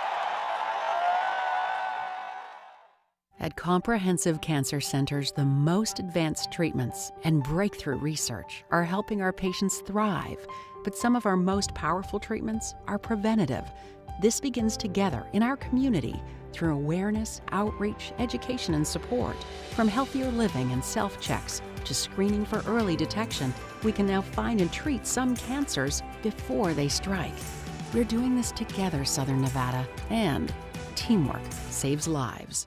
At comprehensive cancer centers, the most advanced treatments and breakthrough research are helping our patients thrive. But some of our most powerful treatments are preventative. This begins together in our community through awareness, outreach, education, and support. From healthier living and self-checks to screening for early detection, we can now find and treat some cancers before they strike. We're doing this together, Southern Nevada, and teamwork saves lives.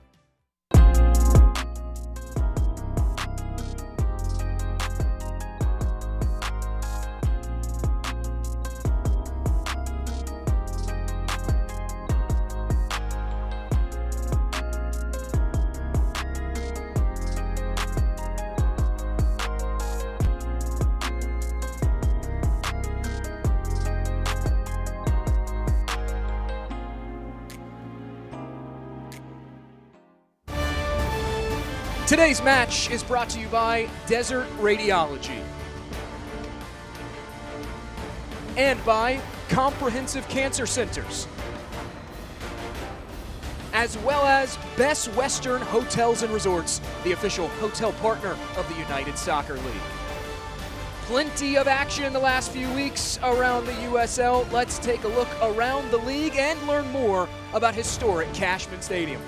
Today's match is brought to you by Desert Radiology and by Comprehensive Cancer Centers, as well as Best Western Hotels and Resorts, the official hotel partner of the United Soccer League. Plenty of action in the last few weeks around the USL. Let's take a look around the league and learn more about historic Cashman Stadium.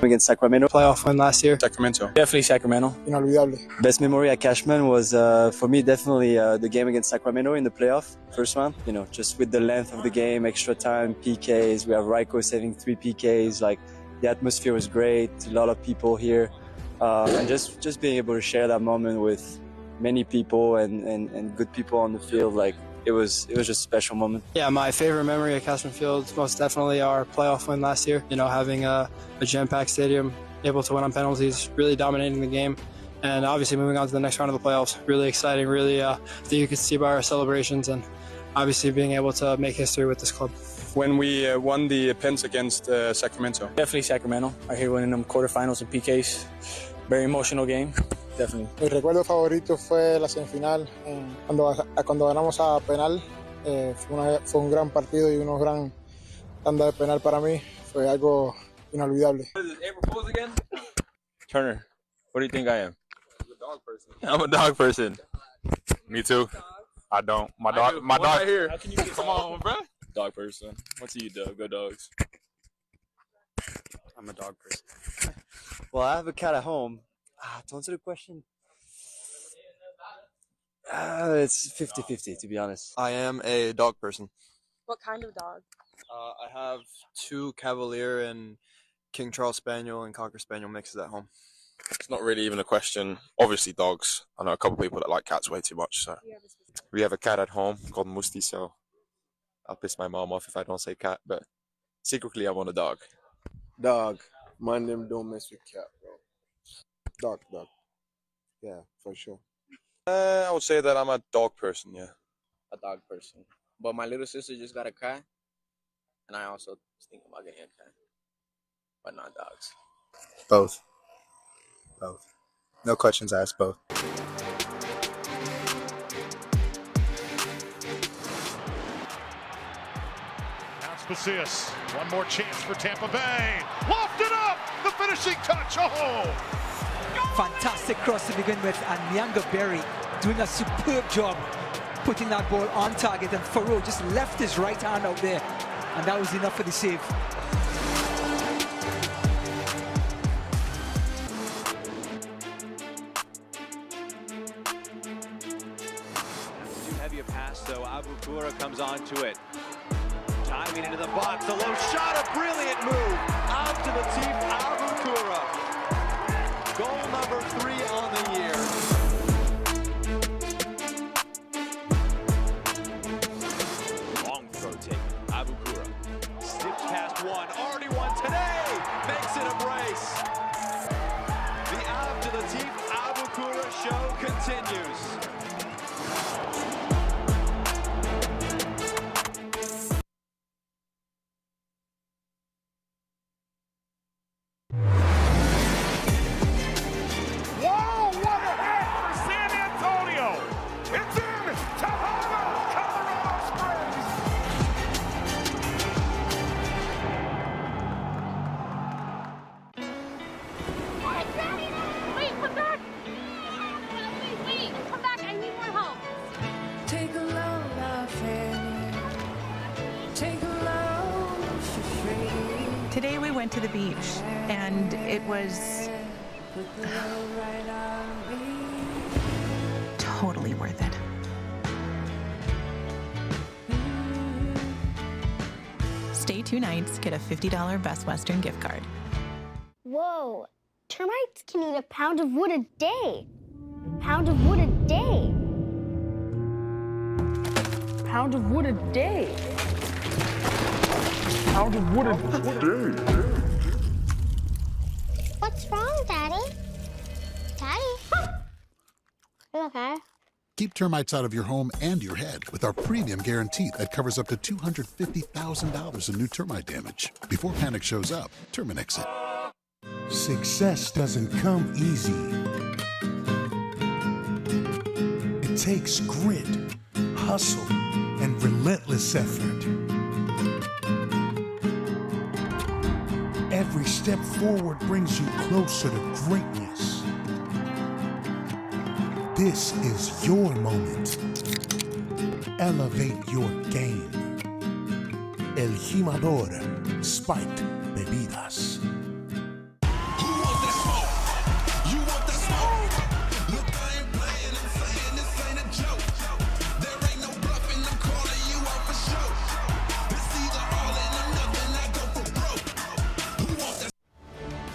Against Sacramento. Playoff win last year. Sacramento. Definitely Sacramento. Inolvidable. Best memory at Cashman was, for me, definitely the game against Sacramento in the playoff, first round. You know, just with the length of the game, extra time, PKs. We have Raiko saving 3 PKs. Like, the atmosphere was great. A lot of people here. And just being able to share that moment with many people and good people on the field, like, it was just a special moment. Yeah, my favorite memory at Cashman Field is most definitely our playoff win last year. You know, having a jam-packed stadium, able to win on penalties, really dominating the game, and obviously moving on to the next round of the playoffs. Really exciting, really that you could see by our celebrations, and obviously being able to make history with this club. When we won the pens against Sacramento. Definitely Sacramento. Right here winning them quarterfinals and PKs. Very emotional game. Definitely. Mi recuerdo favorito fue la semifinal, cuando ganamos a penal. Fue un gran partido y una gran tanda de penal para mí. Fue algo inolvidable. What is it, April Fools again? Turner, what do you think I am? You're a dog person. I'm a dog person. Me too. I don't. My dog. Right here. How can you come on, bro? Dog person. What's you, Doug? Go Dogs. I'm a dog person. Well, I have a cat at home. To answer the question, it's 50-50, to be honest. I am a dog person. What kind of dog? I have 2 Cavalier and King Charles Spaniel and Cocker Spaniel mixes at home. It's not really even a question. Obviously, dogs. I know a couple people that like cats way too much. So we have a cat at home called Musti. So I'll piss my mom off if I don't say cat. But secretly, I want a dog. Dog. My name don't mess with cat, bro. Dog. Yeah, for sure. I would say that I'm a dog person, yeah. A dog person. But my little sister just got a cat, and I also was thinking about getting a cat, but not dogs. Both. No questions asked, both. Pacius, one more chance for Tampa Bay. Lofted up, the finishing touch. Oh! Fantastic cross to begin with, and Nyanga Berry doing a superb job putting that ball on target, and Farrow just left his right hand out there, and that was enough for the save. Too heavy a pass, though. Abukura comes onto it. Diving into the box, a low shot, a brilliant move. Out to the team, Abukura. Goal number 3 on the year. Long throw taken, Abukura. Slips past one, already won today. Makes it a brace. The Ab to the team, Abukura show continues. Today we went to the beach, and it was totally worth it. Stay 2 nights, get a $50 Best Western gift card. Whoa, termites can eat a pound of wood a day. Pound of wood a day. Pound of wood a day. Pound of wood a day. What's wrong, Daddy? Daddy? You okay? Keep termites out of your home and your head with our premium guarantee that covers up to $250,000 in new termite damage. Before panic shows up, Terminix it. Success doesn't come easy. It takes grit, hustle, and relentless effort. Every step forward brings you closer to greatness. This is your moment. Elevate your game. El Jimador Spiked Bebidas.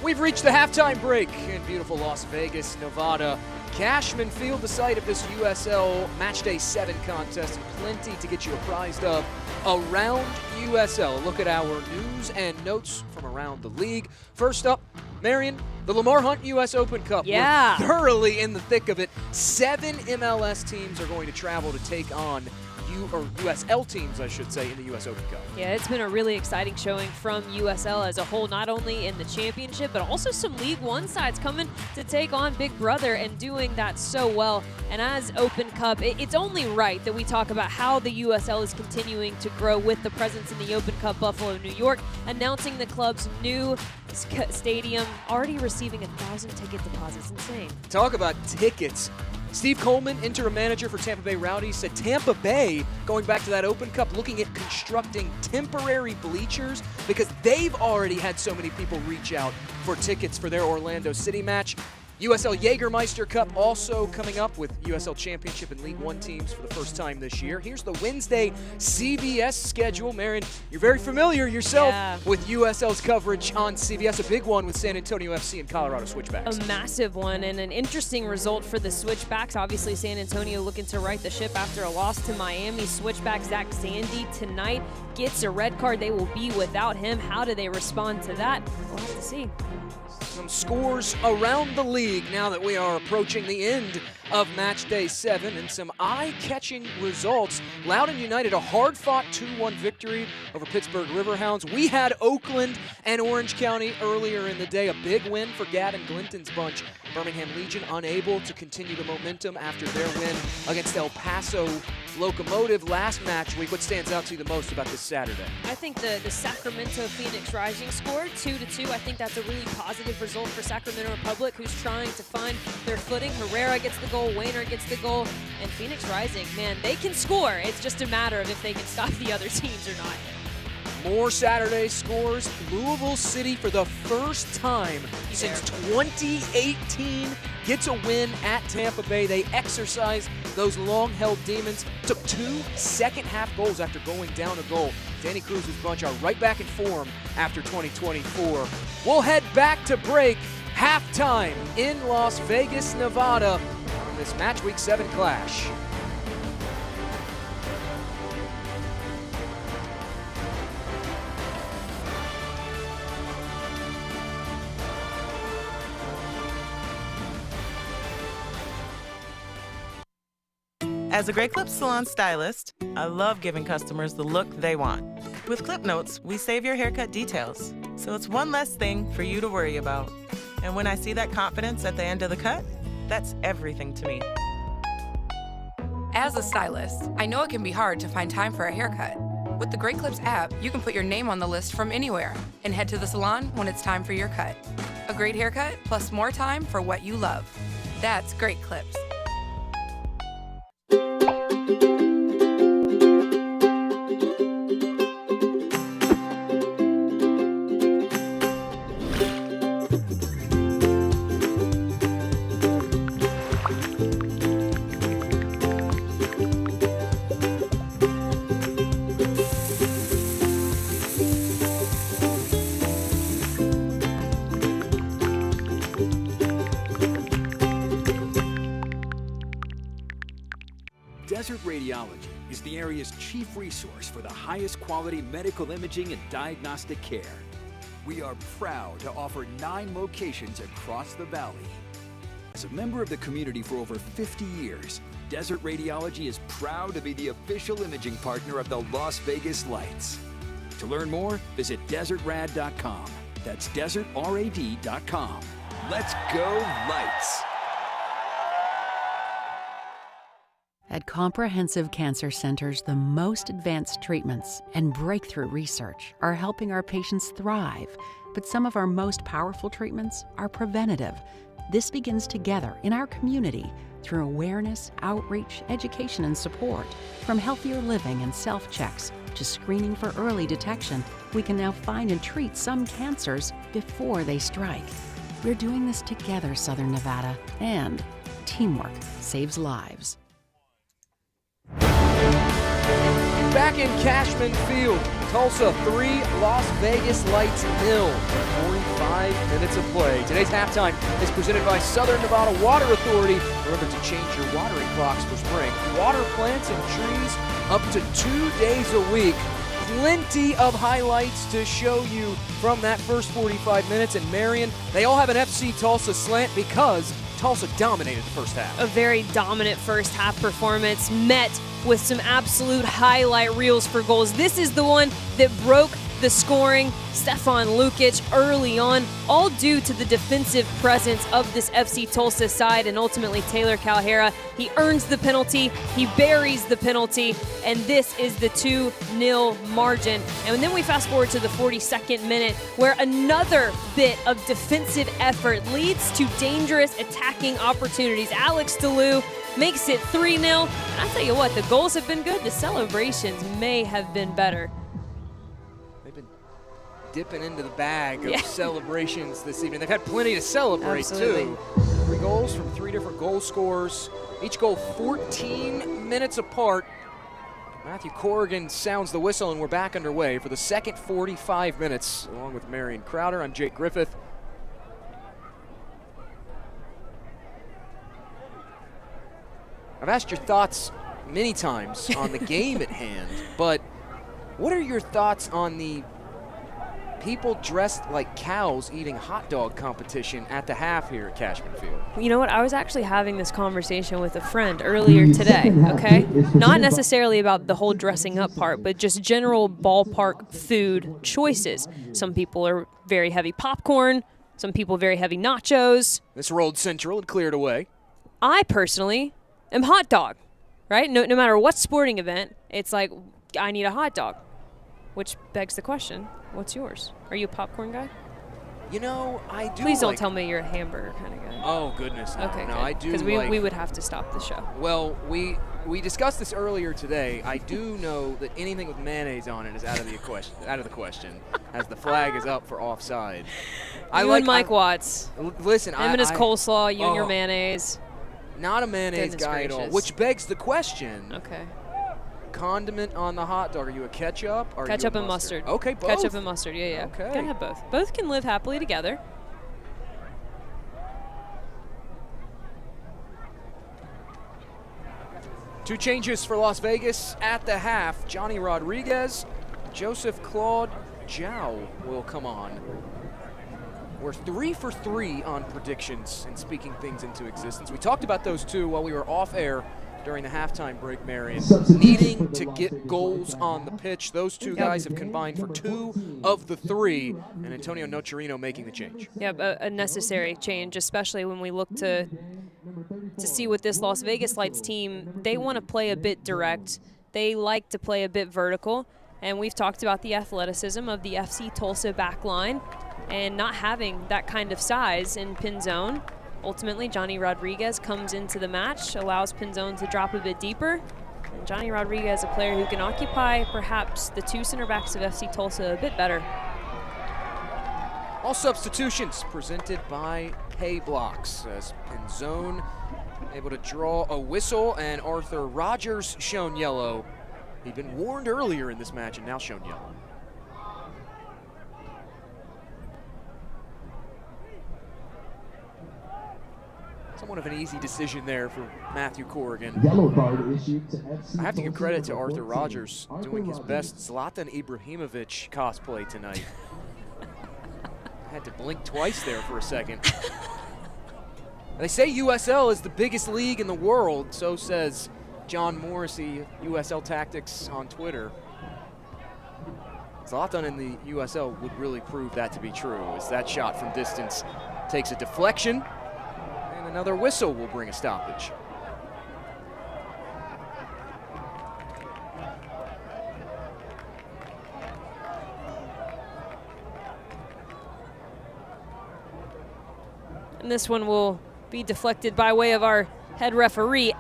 We've reached the halftime break in beautiful Las Vegas, Nevada. Cashman Field, the site of this USL Matchday 7 contest. Plenty to get you apprised of around USL. Look at our news and notes from around the league. First up, Marion, the Lamar Hunt U.S. Open Cup. Yeah. We're thoroughly in the thick of it. 7 MLS teams are going to travel to take on USL teams, I should say, in the U.S. Open Cup. Yeah, it's been a really exciting showing from USL as a whole, not only in the championship, but also some League One sides coming to take on Big Brother and doing that so well. And as Open Cup, it's only right that we talk about how the USL is continuing to grow with the presence in the Open Cup Buffalo, New York, announcing the club's new stadium, already receiving 1,000 ticket deposits. Insane. Talk about tickets. Steve Coleman, interim manager for Tampa Bay Rowdies, said Tampa Bay, going back to that Open Cup, looking at constructing temporary bleachers because they've already had so many people reach out for tickets for their Orlando City match. USL Jägermeister Cup also coming up with USL Championship and League One teams for the first time this year. Here's the Wednesday CBS schedule. Marion, you're very familiar yourself with USL's coverage on CBS, a big one with San Antonio FC and Colorado Switchbacks. A massive one and an interesting result for the Switchbacks. Obviously, San Antonio looking to right the ship after a loss to Miami. Switchback Zach Zandy tonight gets a red card. They will be without him. How do they respond to that? We'll have to see. Some scores around the league now that we are approaching the end of match day 7 and some eye-catching results. Loudoun United, a hard-fought 2-1 victory over Pittsburgh Riverhounds. We had Oakland and Orange County earlier in the day, a big win for Gavin Glinton's bunch. Birmingham Legion unable to continue the momentum after their win against El Paso Locomotive last match week. What stands out to you the most about this Saturday? I think the Sacramento Phoenix Rising score, 2-2. I think that's a really positive result for Sacramento Republic, who's trying to find their footing. Herrera gets the goal, Wainer gets the goal, and Phoenix Rising, man, they can score. It's just a matter of if they can stop the other teams or not. More Saturday scores. Louisville City, for the first time since 2018, gets a win at Tampa Bay. They exercised those long-held demons. Took 2 second-half goals after going down a goal. Danny Cruz's bunch are right back in form after 2024. We'll head back to break. Halftime in Las Vegas, Nevada on this Match Week 7 clash. As a Great Clips salon stylist, I love giving customers the look they want. With Clip Notes, we save your haircut details, so it's one less thing for you to worry about. And when I see that confidence at the end of the cut, that's everything to me. As a stylist, I know it can be hard to find time for a haircut. With the Great Clips app, you can put your name on the list from anywhere and head to the salon when it's time for your cut. A great haircut plus more time for what you love. That's Great Clips. Desert Radiology is the area's chief resource for the highest quality medical imaging and diagnostic care. We are proud to offer 9 locations across the valley. As a member of the community for over 50 years, Desert Radiology is proud to be the official imaging partner of the Las Vegas Lights. To learn more, visit desertrad.com. That's desertrad.com. Let's go Lights! At comprehensive cancer centers, the most advanced treatments and breakthrough research are helping our patients thrive. But some of our most powerful treatments are preventative. This begins together in our community through awareness, outreach, education, and support. From healthier living and self-checks to screening for early detection, we can now find and treat some cancers before they strike. We're doing this together, Southern Nevada, and teamwork saves lives. Back in Cashman Field, Tulsa 3, Las Vegas Lights 0. 45 minutes of play. Today's halftime is presented by Southern Nevada Water Authority. Remember to change your watering clocks for spring. Water plants and trees up to 2 days a week. Plenty of highlights to show you from that first 45 minutes. And Marion, they all have an FC Tulsa slant because Tulsa dominated the first half. A very dominant first half performance met with some absolute highlight reels for goals. This is the one that broke the scoring. Stefan Lukic early on, all due to the defensive presence of this FC Tulsa side, and ultimately Taylor Calhera. He earns the penalty, he buries the penalty, and this is the 2-0 margin. And then we fast forward to the 42nd minute, where another bit of defensive effort leads to dangerous attacking opportunities. Alex DeLu makes it 3-0. And I tell you what, the goals have been good. The celebrations may have been better. Dipping into the bag of celebrations this evening. They've had plenty to celebrate, Absolutely. too. 3 goals from 3 different goal scorers. Each goal 14 minutes apart. Matthew Corrigan sounds the whistle, and we're back underway for the second 45 minutes. Along with Marion Crowder, I'm Jake Griffith. I've asked your thoughts many times on the game at hand, but what are your thoughts on the people dressed like cows eating hot dog competition at the half here at Cashman Field? You know what? I was actually having this conversation with a friend earlier today, okay? Not necessarily about the whole dressing up part, but just general ballpark food choices. Some people are very heavy popcorn, some people very heavy nachos. This rolled central and cleared away. I personally am hot dog, right? No matter what sporting event, it's like, I need a hot dog, which begs the question, what's yours? Are you a popcorn guy? You know, I do. Please don't tell me you're a hamburger kind of guy. Oh, goodness. No. Okay, no, good. I do. Because we would have to stop the show. Well, we discussed this earlier today. I do know that anything with mayonnaise on it is out of the question, as the flag is up for offside. You and Mike Watts. Listen, him and his coleslaw, you and your mayonnaise. Not a mayonnaise guy at all. Which begs the question. Okay. Condiment on the hot dog. Are you a ketchup? Or Ketchup are you a and mustard. Okay, both. Ketchup and mustard. Yeah. Okay. Gotta have both. Both can live happily together. Two changes for Las Vegas at the half. Johnny Rodriguez, Joseph Claude Zhao will come on. We're 3 for 3 on predictions and speaking things into existence. We talked about those two while we were off air during the halftime break, Marion. Needing to get goals on the pitch. Those two guys have combined for 2 of the 3, and Antonio Nocerino making the change. Yep, a necessary change, especially when we look to see what this Las Vegas Lights team, they want to play a bit direct. They like to play a bit vertical, and we've talked about the athleticism of the FC Tulsa back line and not having that kind of size in pin zone. Ultimately, Johnny Rodriguez comes into the match, allows Pinzone to drop a bit deeper. And Johnny Rodriguez, a player who can occupy perhaps the 2 center backs of FC Tulsa a bit better. All substitutions presented by Pay Blocks as Pinzone able to draw a whistle, and Arthur Rogers shown yellow. He'd been warned earlier in this match and now shown yellow. Somewhat of an easy decision there for Matthew Corrigan. Yellow card issued to FC I have to give Tulsa credit to number Arthur 14. Rogers Arthur doing his Rogers. best Zlatan Ibrahimovic cosplay tonight. I had to blink twice there for a second. They say USL is the biggest league in the world, so says John Morrissey, USL Tactics on Twitter. Zlatan in the USL would really prove that to be true, as that shot from distance takes a deflection, and another whistle will bring a stoppage. And this one will be deflected by way of our head referee.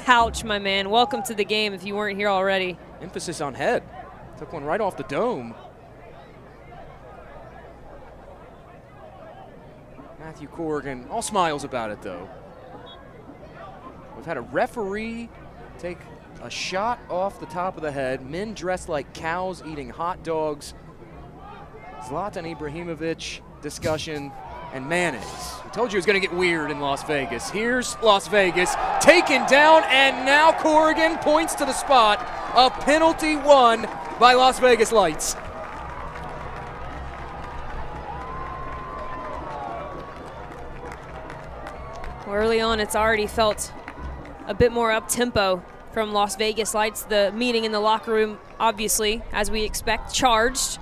Ouch, my man. Welcome to the game if you weren't here already. Emphasis on head. Took one right off the dome. Matthew Corrigan, all smiles about it though. We've had a referee take a shot off the top of the head, men dressed like cows eating hot dogs, Zlatan Ibrahimovic discussion, and mayonnaise. I told you it was going to get weird in Las Vegas. Here's Las Vegas taken down, and now Corrigan points to the spot. A penalty won by Las Vegas Lights. Early on, it's already felt a bit more up-tempo from Las Vegas Lights. The meeting in the locker room, obviously, as we expect, charged.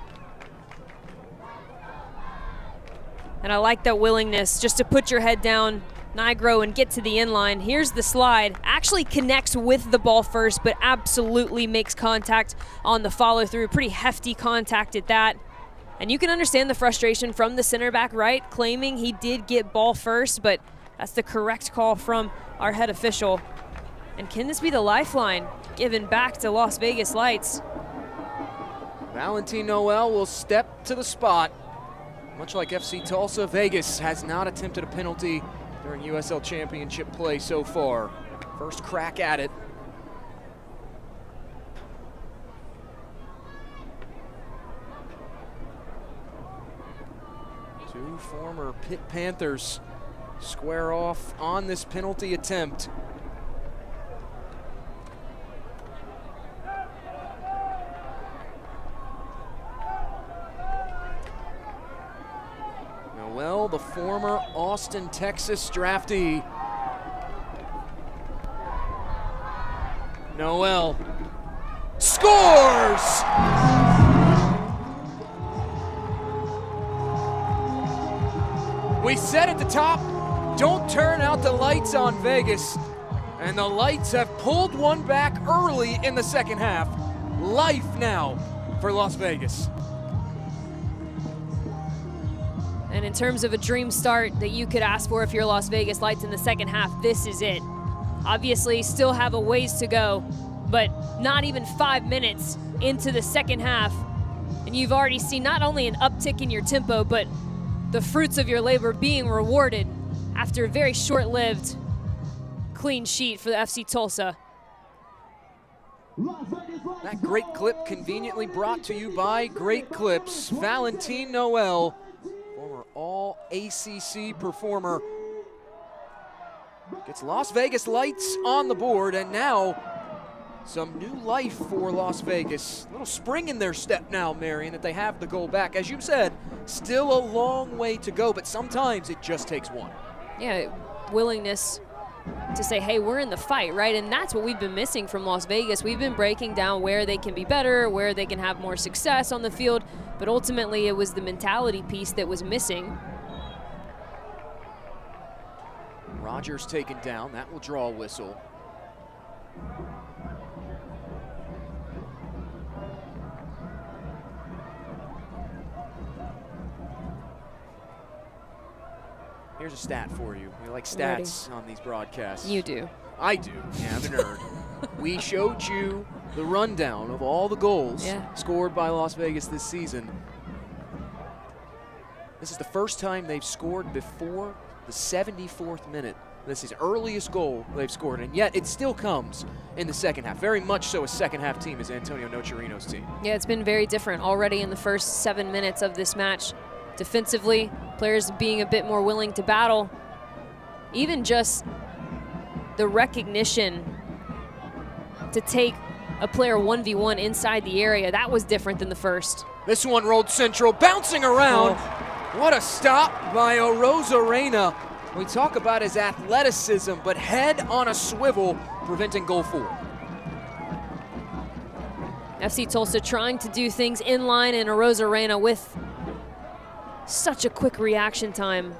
And I like that willingness just to put your head down, Nigro, and get to the end line. Here's the slide. Actually connects with the ball first, but absolutely makes contact on the follow-through. Pretty hefty contact at that. And you can understand the frustration from the center back, right? Claiming he did get ball first, but that's the correct call from our head official. And can this be the lifeline given back to Las Vegas Lights? Valentin Noel will step to the spot. Much like FC Tulsa, Vegas has not attempted a penalty during USL Championship play so far. First crack at it. Two former Pitt Panthers square off on this penalty attempt. Noel, the former Austin, Texas draftee. Noel scores! We said at the top, don't turn out the lights on Vegas. And the Lights have pulled one back early in the second half. Life now for Las Vegas. And in terms of a dream start that you could ask for if you're Las Vegas Lights in the second half, this is it. Obviously, still have a ways to go, but not even 5 minutes into the second half. And you've already seen not only an uptick in your tempo, but the fruits of your labor being rewarded after a very short-lived clean sheet for the FC Tulsa. That great clip conveniently brought to you by Great Clips. Valentin Noel, former All-ACC performer, gets Las Vegas Lights on the board, and now some new life for Las Vegas. A little spring in their step now, Marion, that they have the goal back. As you said, still a long way to go, but sometimes it just takes one. Yeah, willingness to say, hey, we're in the fight, right? And that's what we've been missing from Las Vegas. We've been breaking down where they can be better, where they can have more success on the field, but ultimately it was the mentality piece that was missing. Rogers taken down. That will draw a whistle. Here's a stat for you. We like stats on these broadcasts. You do. I do. Yeah, I'm a nerd. We showed you the rundown of all the goals scored by Las Vegas this season. This is the first time they've scored before the 74th minute. This is the earliest goal they've scored, and yet it still comes in the second half. Very much so a second-half team as Antonio Nocerino's team. Yeah, it's been very different already in the first 7 minutes of this match. Defensively, players being a bit more willing to battle. even just the recognition to take a player 1v1 inside the area, that was different than the first. This one rolled central, bouncing around. What a stop by Arozarena. We talk about his athleticism, but head on a swivel, preventing goal 4. FC Tulsa trying to do things in line, and Arozarena with such a quick reaction time.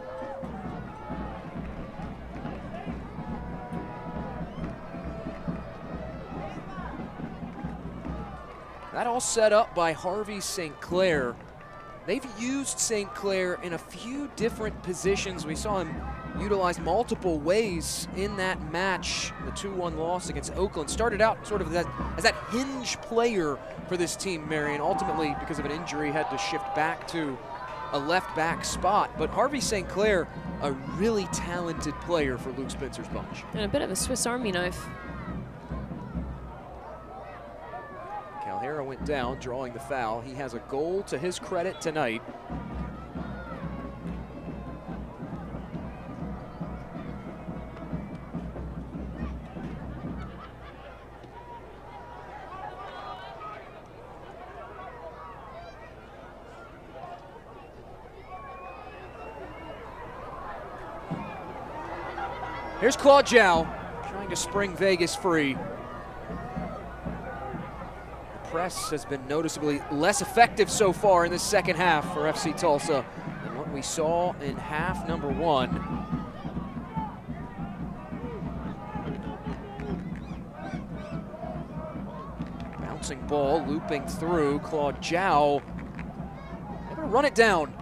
That all set up by Harvey St. Clair. They've used St. Clair in a few different positions. We saw him utilize multiple ways in that match. The 2-1 loss against Oakland started out sort of as that hinge player for this team, Marion. Ultimately, because of an injury, had to shift back to a left back spot. But Harvey St. Clair, a really talented player for Luke Spencer's bunch. And a bit of a Swiss Army knife. Calhera went down, drawing the foul. He has a goal to his credit tonight. Here's Claude Zhao trying to spring Vegas free. Press has been noticeably less effective so far in the second half for FC Tulsa than what we saw in half number 1. Bouncing ball, looping through. Claude Zhao able to run it down.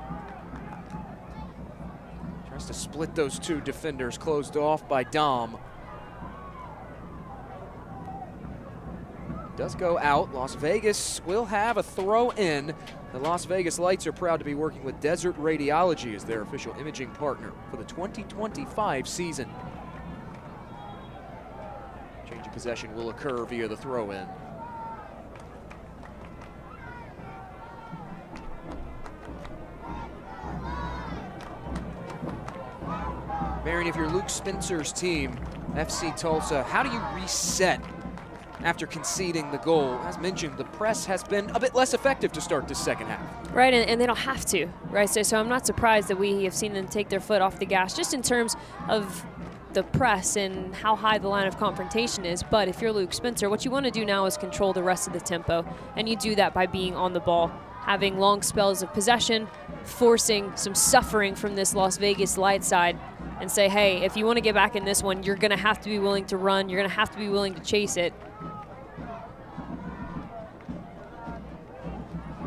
Tries to split those two defenders, closed off by Dom. Does go out. Las Vegas will have a throw in. The Las Vegas Lights are proud to be working with Desert Radiology as their official imaging partner for the 2025 season. Change of possession will occur via the throw in. Marion, if you're Luke Spencer's team, FC Tulsa, how do you reset after conceding the goal? As mentioned, the press has been a bit less effective to start this second half. Right, and they don't have to, right? So I'm not surprised that we have seen them take their foot off the gas just in terms of the press and how high the line of confrontation is. But if you're Luke Spencer, what you want to do now is control the rest of the tempo, and you do that by being on the ball, having long spells of possession, forcing some suffering from this Las Vegas Light side, and say, hey, if you want to get back in this one, you're going to have to be willing to run, you're going to have to be willing to chase it.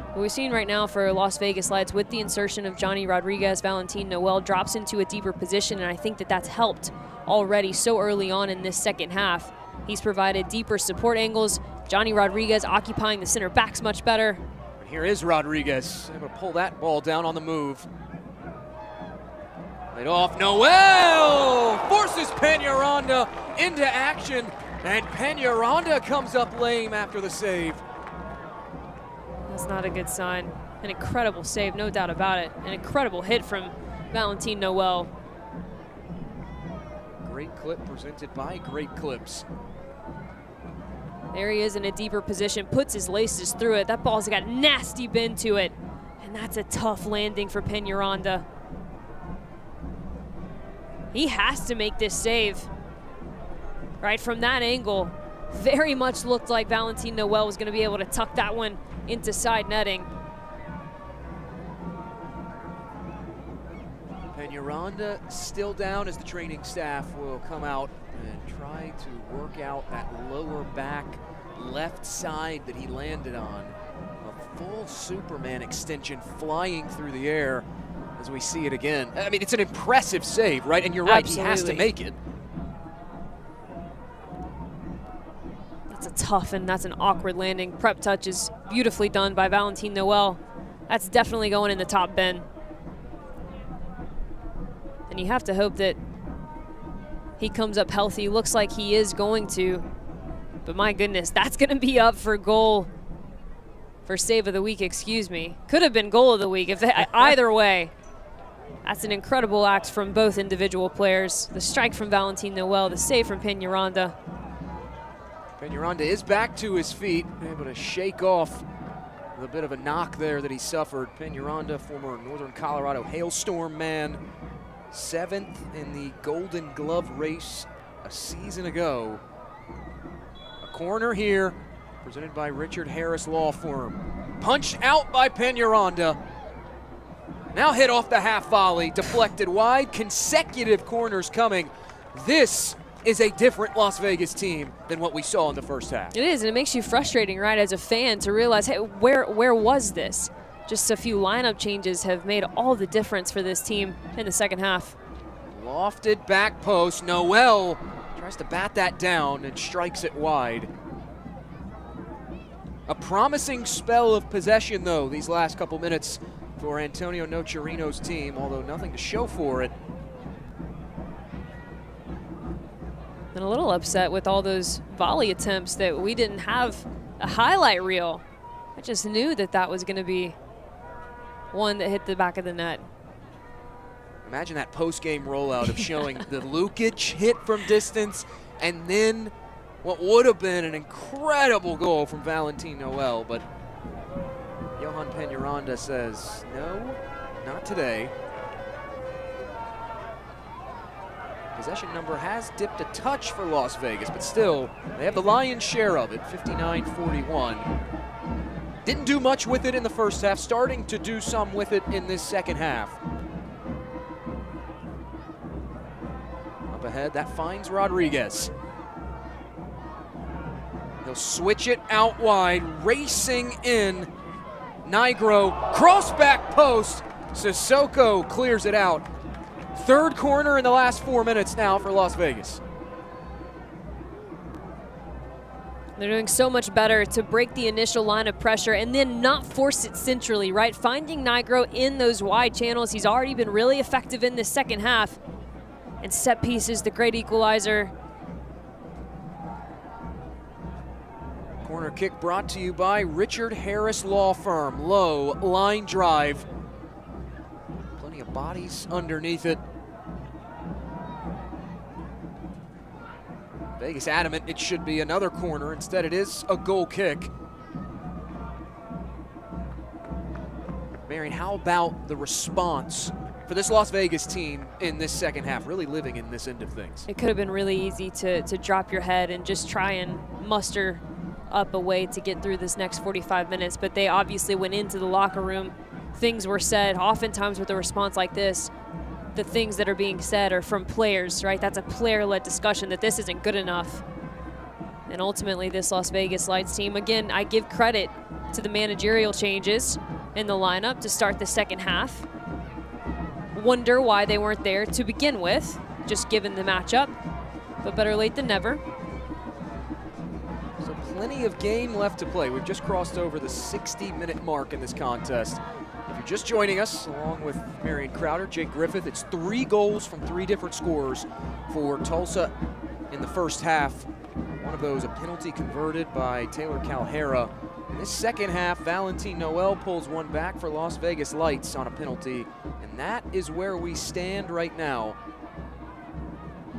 What we've seen right now for Las Vegas Lights with the insertion of Johnny Rodriguez, Valentin Noel drops into a deeper position, and I think that that's helped already so early on in this second half. He's provided deeper support angles. Johnny Rodriguez occupying the center backs much better. And here is Rodriguez, able to pull that ball down on the move. Right off, Noel forces Peñaranda into action, and Peñaranda comes up lame after the save. That's not a good sign. An incredible save, no doubt about it. An incredible hit from Valentin Noel. Great clip presented by Great Clips. There he is in a deeper position, puts his laces through it. That ball's got nasty bend to it. And that's a tough landing for Peñaranda. He has to make this save. Right from that angle, very much looked like Valentin Noel was going to be able to tuck that one into side netting. Peñaranda still down as the training staff will come out and try to work out that lower back left side that he landed on. A full Superman extension flying through the air as we see it again. I mean, it's an impressive save, right? And you're right, Absolutely. He has to make it. That's a tough and that's an awkward landing. Prep touch is beautifully done by Valentin Noel. That's definitely going in the top bin. And you have to hope that he comes up healthy. Looks like he is going to. But my goodness, that's going to be up for goal, for save of the week, excuse me. Could have been goal of the week, if they, either way. That's an incredible act from both individual players. The strike from Valentin Noel, the save from Peñaranda. Peñaranda is back to his feet, able to shake off the bit of a knock there that he suffered. Peñaranda, former Northern Colorado Hailstorm man, 7th in the Golden Glove race a season ago. A corner here, presented by Richard Harris Law Firm. Punched out by Peñaranda. Now hit off the half volley, deflected wide, consecutive corners coming. This is a different Las Vegas team than what we saw in the first half. It is, and it makes you frustrating, right, as a fan to realize, hey, where was this? Just a few lineup changes have made all the difference for this team in the second half. Lofted back post, Noel tries to bat that down and strikes it wide. A promising spell of possession, though, these last couple minutes for Antonio Nocerino's team, although nothing to show for it. And a little upset with all those volley attempts that we didn't have a highlight reel. I just knew that that was going to be one that hit the back of the net. Imagine that post-game rollout of showing the Lukic hit from distance and then what would have been an incredible goal from Valentin Noel, but Johan Peñaranda says, no, not today. Possession number has dipped a touch for Las Vegas, but still, they have the lion's share of it, 59-41. Didn't do much with it in the first half, starting to do some with it in this second half. Up ahead, that finds Rodriguez. He'll switch it out wide, racing in. Nigro, cross back post. Sissoko clears it out. Third corner in the last 4 minutes now for Las Vegas. They're doing so much better to break the initial line of pressure and then not force it centrally, right? Finding Nigro in those wide channels. He's already been really effective in this second half. And set pieces, the great equalizer. Corner kick brought to you by Richard Harris Law Firm. Low line drive. Plenty of bodies underneath it. Vegas adamant it should be another corner. Instead, it is a goal kick. Marion, how about the response for this Las Vegas team in this second half, really living in this end of things? It could have been really easy to drop your head and just try and muster up a way to get through this next 45 minutes, but they obviously went into the locker room. Things were said. Oftentimes with a response like this, the things that are being said are from players, right? That's a player-led discussion that this isn't good enough. And ultimately, this Las Vegas Lights team, again, I give credit to the managerial changes in the lineup to start the second half. Wonder why they weren't there to begin with, just given the matchup, but better late than never. So plenty of game left to play. We've just crossed over the 60-minute mark in this contest. If you're just joining us, along with Marion Crowder, Jake Griffith, it's 3 goals from 3 different scorers for Tulsa in the first half. One of those a penalty converted by Taylor Calhera. In this second half, Valentin Noel pulls one back for Las Vegas Lights on a penalty, and that is where we stand right now.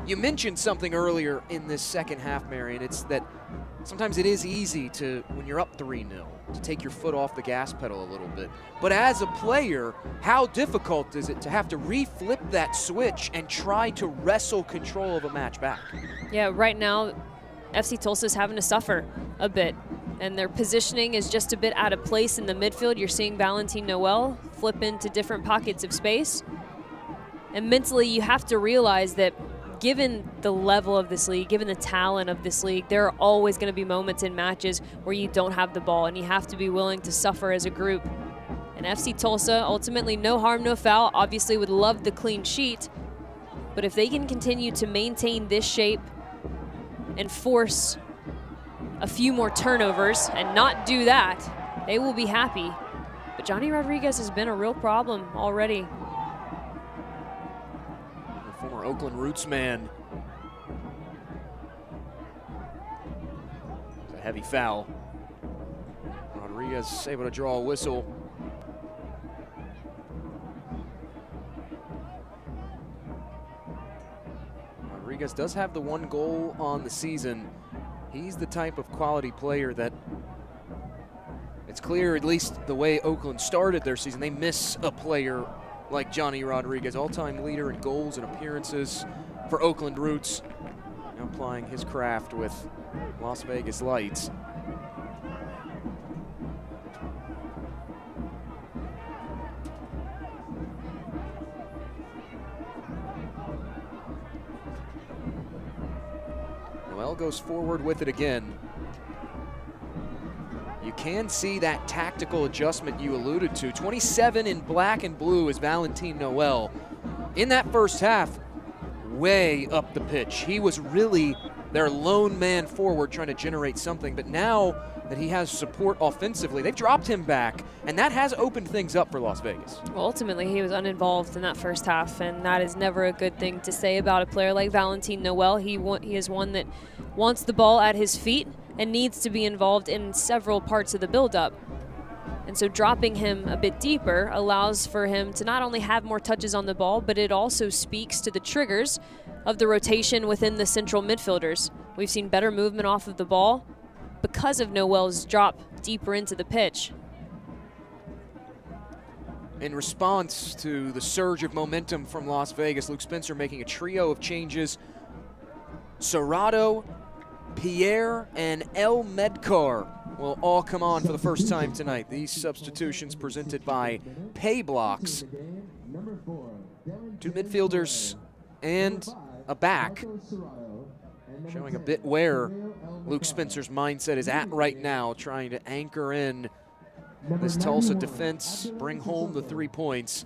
You mentioned something earlier in this second half, Marion. It's that sometimes it is easy to, when you're up 3-0, to take your foot off the gas pedal a little bit. But as a player, how difficult is it to have to re-flip that switch and try to wrestle control of a match back? Yeah, right now, FC Tulsa's having to suffer a bit, and their positioning is just a bit out of place in the midfield. You're seeing Valentin Noel flip into different pockets of space. And mentally, you have to realize that given the level of this league, given the talent of this league, there are always going to be moments in matches where you don't have the ball, and you have to be willing to suffer as a group. And FC Tulsa, ultimately, no harm, no foul, obviously would love the clean sheet, but if they can continue to maintain this shape and force a few more turnovers and not do that, they will be happy. But Johnny Rodriguez has been a real problem already. Former Oakland Roots man. It's a heavy foul. Rodriguez able to draw a whistle. Rodriguez does have the 1 goal on the season. He's the type of quality player that it's clear, at least the way Oakland started their season, they miss a player like Johnny Rodriguez, all-time leader in goals and appearances for Oakland Roots, now applying his craft with Las Vegas Lights. Noel goes forward with it again. You can see that tactical adjustment you alluded to. 27 in black and blue is Valentin Noel. In that first half, way up the pitch. He was really their lone man forward trying to generate something, but now that he has support offensively, they've dropped him back, and that has opened things up for Las Vegas. Well, ultimately, he was uninvolved in that first half, and that is never a good thing to say about a player like Valentin Noel. He is one that wants the ball at his feet and needs to be involved in several parts of the build-up. And so dropping him a bit deeper allows for him to not only have more touches on the ball, but it also speaks to the triggers of the rotation within the central midfielders. We've seen better movement off of the ball because of Noel's drop deeper into the pitch. In response to the surge of momentum from Las Vegas, Luke Spencer making a trio of changes. Serrato, Pierre, and El Medcar will all come on for the first time tonight. These substitutions presented by Pay Blocks. 2 midfielders and a back, showing a bit where Luke Spencer's mindset is at right now, trying to anchor in this Tulsa defense, bring home the 3 points.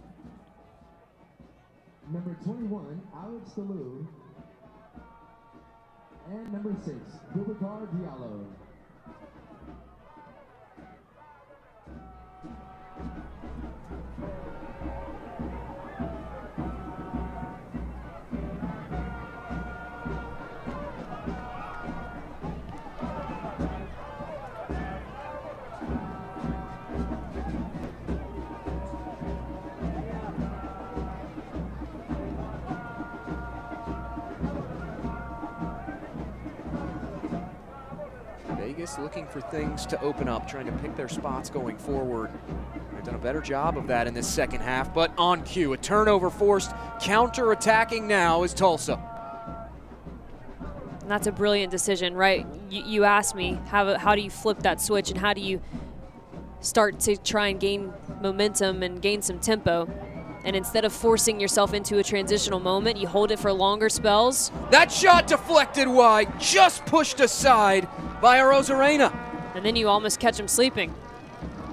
Number 21, Alex Delou. And number 6, Boubacar Diallo. Vegas looking for things to open up, trying to pick their spots going forward. They've done a better job of that in this second half, but on cue, a turnover forced, counter-attacking now is Tulsa. And that's a brilliant decision, right? You asked me, how do you flip that switch and how do you start to try and gain momentum and gain some tempo? And instead of forcing yourself into a transitional moment, you hold it for longer spells. That shot deflected wide, just pushed aside by Rosarena. And then you almost catch him sleeping,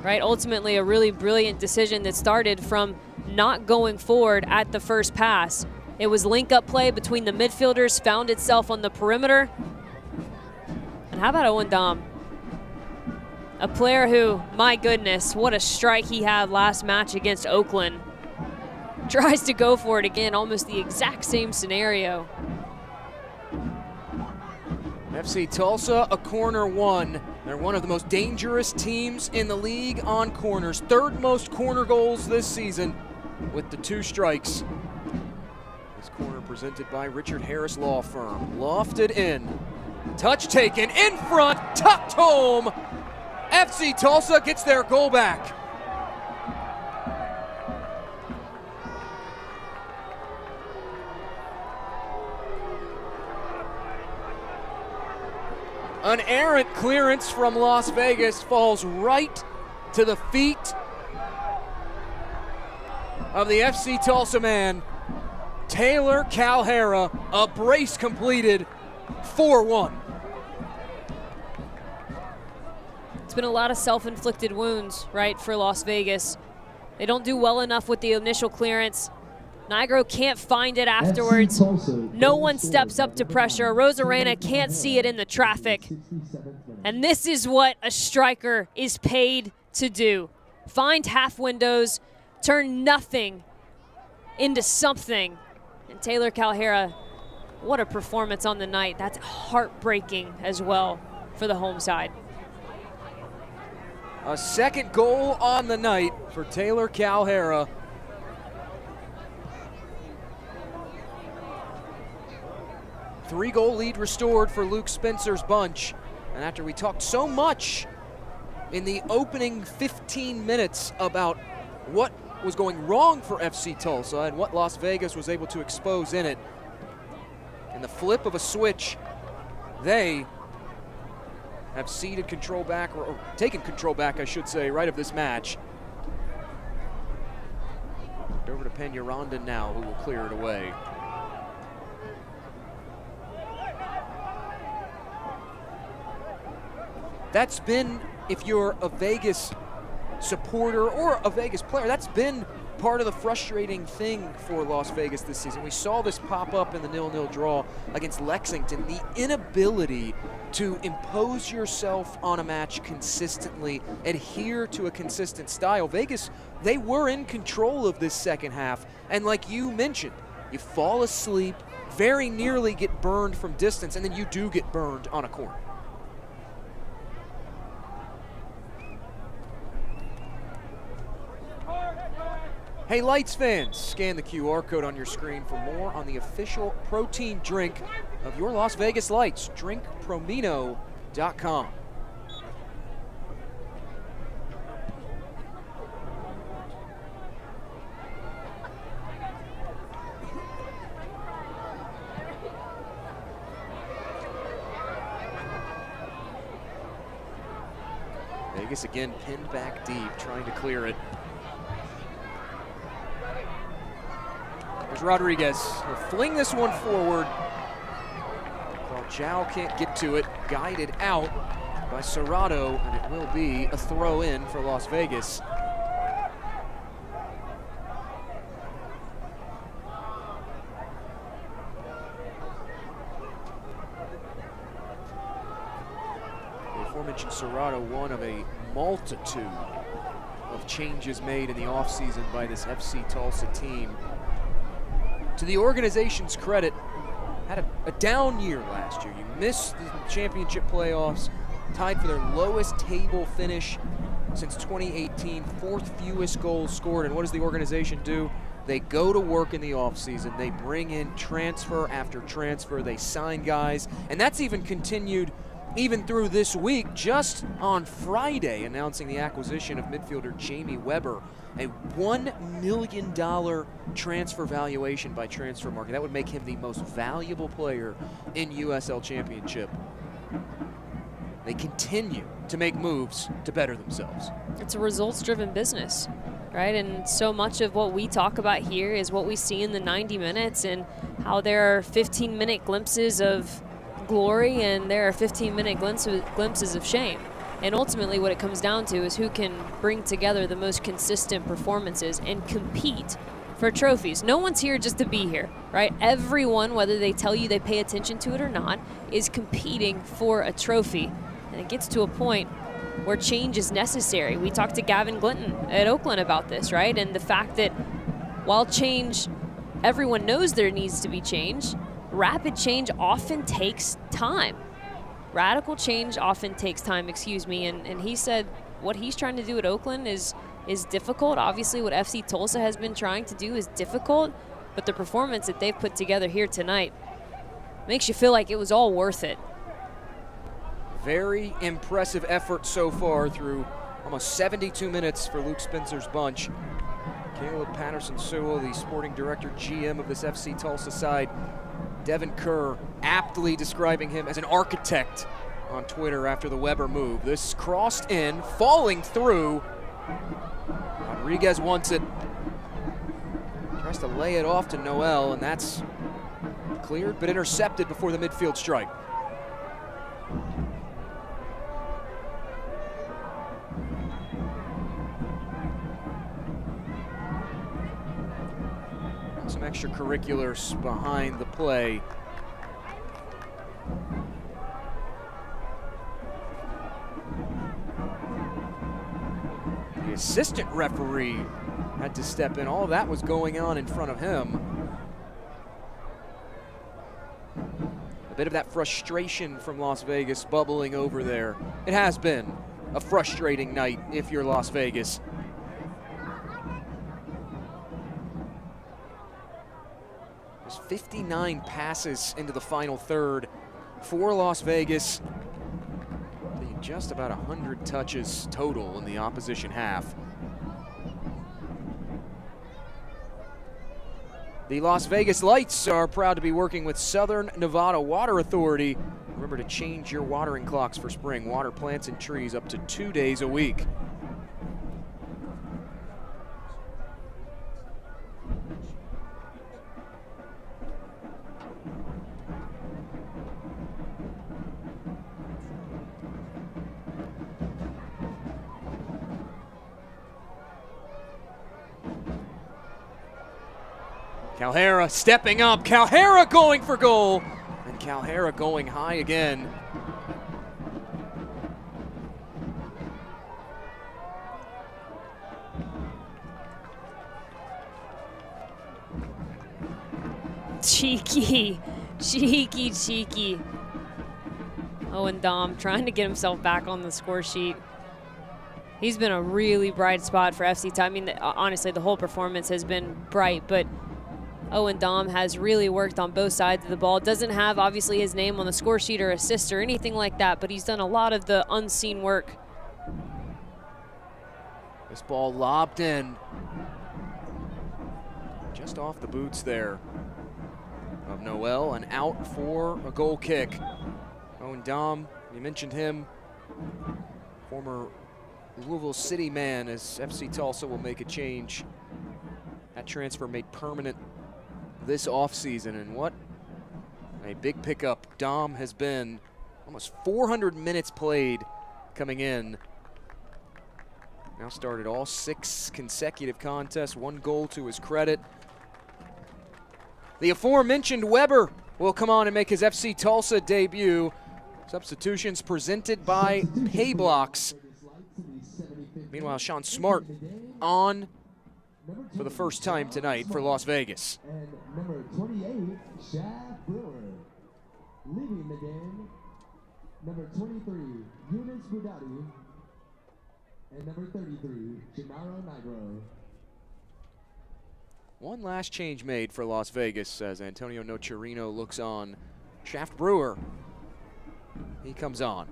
right? Ultimately, a really brilliant decision that started from not going forward at the first pass. It was link-up play between the midfielders, found itself on the perimeter. And how about Owen Dom? A player who, my goodness, what a strike he had last match against Oakland. Tries to go for it again, almost the exact same scenario. FC Tulsa, a corner 1. They're one of the most dangerous teams in the league on corners. 3rd most corner goals this season with the 2 strikes. This corner presented by Richard Harris Law Firm. Lofted in. Touch taken in front, tucked home. FC Tulsa gets their goal back. An errant clearance from Las Vegas falls right to the feet of the FC Tulsa man, Taylor Calhera. A brace completed, 4-1. It's been a lot of self-inflicted wounds, right, for Las Vegas. They don't do well enough with the initial clearance. Nigro can't find it afterwards. No one steps up to pressure. Rosarena can't see it in the traffic. And this is what a striker is paid to do. Find half windows, turn nothing into something. And Taylor Calhera, what a performance on the night. That's heartbreaking as well for the home side. A 2nd goal on the night for Taylor Calhera. 3-goal lead restored for Luke Spencer's bunch. And after we talked so much in the opening 15 minutes about what was going wrong for FC Tulsa and what Las Vegas was able to expose in it, in the flip of a switch, they have ceded control back, or taken control back, I should say, right of this match. Over to Peñaranda now, who will clear it away. That's been, if you're a Vegas supporter or a Vegas player, that's been part of the frustrating thing for Las Vegas this season. We saw this pop up in the 0-0 draw against Lexington, the inability to impose yourself on a match consistently, adhere to a consistent style. Vegas, they were in control of this second half, and like you mentioned, you fall asleep, very nearly get burned from distance, and then you do get burned on a corner. Hey, Lights fans, scan the QR code on your screen for more on the official protein drink of your Las Vegas Lights, drinkpromino.com. Vegas again pinned back deep, trying to clear it. There's Rodriguez. He'll fling this one forward. While Zhao can't get to it, guided out by Serrato, and it will be a throw in for Las Vegas. The aforementioned Serrato, one of a multitude of changes made in the offseason by this FC Tulsa team. To the organization's credit, had a down year last year. You missed the championship playoffs, tied for their lowest table finish since 2018, fourth fewest goals scored. And what does the organization do? They go to work in the offseason. They bring in transfer after transfer. They sign guys. And that's even continued even through this week, just on Friday, announcing the acquisition of midfielder Jamie Weber, a $1 million transfer valuation by Transfer Market. That would make him the most valuable player in USL Championship. They continue to make moves to better themselves. It's a results-driven business, right? And so much of what we talk about here is what we see in the 90 minutes and how there are 15-minute glimpses of glory and there are 15-minute glimpses of shame. And ultimately what it comes down to is who can bring together the most consistent performances and compete for trophies. No one's here just to be here, right? Everyone, whether they tell you they pay attention to it or not, is competing for a trophy. And it gets to a point where change is necessary. We talked to Gavin Glinton at Oakland about this, right? And the fact that while change, everyone knows there needs to be change, rapid change often takes time. Radical change often takes time, and he said what he's trying to do at Oakland is difficult. Obviously, what FC Tulsa has been trying to do is difficult, but the performance that they've put together here tonight makes you feel like it was all worth it. Very impressive effort so far through almost 72 minutes for Luke Spencer's bunch. Caleb Patterson-Sewell, the sporting director, GM of this FC Tulsa side. Devin Kerr aptly describing him as an architect on Twitter after the Weber move. This crossed in, falling through. Rodriguez wants it. Tries to lay it off to Noel, and that's cleared but intercepted before the midfield strike. Some extracurriculars behind the play. The assistant referee had to step in. All of that was going on in front of him. A bit of that frustration from Las Vegas bubbling over there. It has been a frustrating night if you're Las Vegas. There's 59 passes into the final third for Las Vegas. Just about 100 touches total in the opposition half. The Las Vegas Lights are proud to be working with Southern Nevada Water Authority. Remember to change your watering clocks for spring. Water plants and trees up to 2 days a week. Calhera stepping up, Calhera going for goal, and Calhera going high again. Cheeky, cheeky, cheeky. Owen Dom trying to get himself back on the score sheet. He's been a really bright spot for FC Tulsa. I mean, honestly, the whole performance has been bright, but Owen Dom has really worked on both sides of the ball. Doesn't have, obviously, his name on the score sheet or assist or anything like that, but he's done a lot of the unseen work. This ball lobbed in. Just off the boots there of Noel, and out for a goal kick. Owen Dom, you mentioned him, former Louisville City man, as FC Tulsa will make a change. That transfer made permanent this offseason, and what a big pickup Dom has been. Almost 400 minutes played coming in. Now started all 6 consecutive contests, 1 goal to his credit. The aforementioned Weber will come on and make his FC Tulsa debut. Substitutions presented by Payblocks. Meanwhile, Sean Smart on for the first time tonight for Las Vegas. And number 28, Shad Brewer. Leaving the game, number 23, Yunus Budati. And number 33, Gennaro Nigro. One last change made for Las Vegas as Antonio Nocerino looks on. Shaft Brewer, he comes on.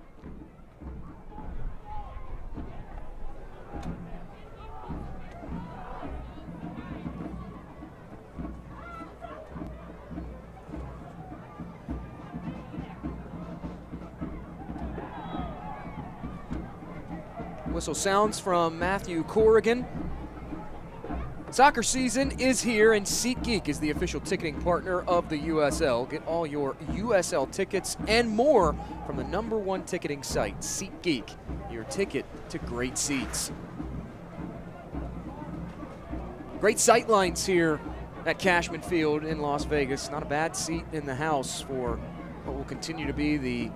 Whistle sounds from Matthew Corrigan. Soccer season is here, and SeatGeek is the official ticketing partner of the USL. Get all your USL tickets and more from the #1 ticketing site, SeatGeek, your ticket to great seats. Great sight lines here at Cashman Field in Las Vegas. Not a bad seat in the house for what will continue to be the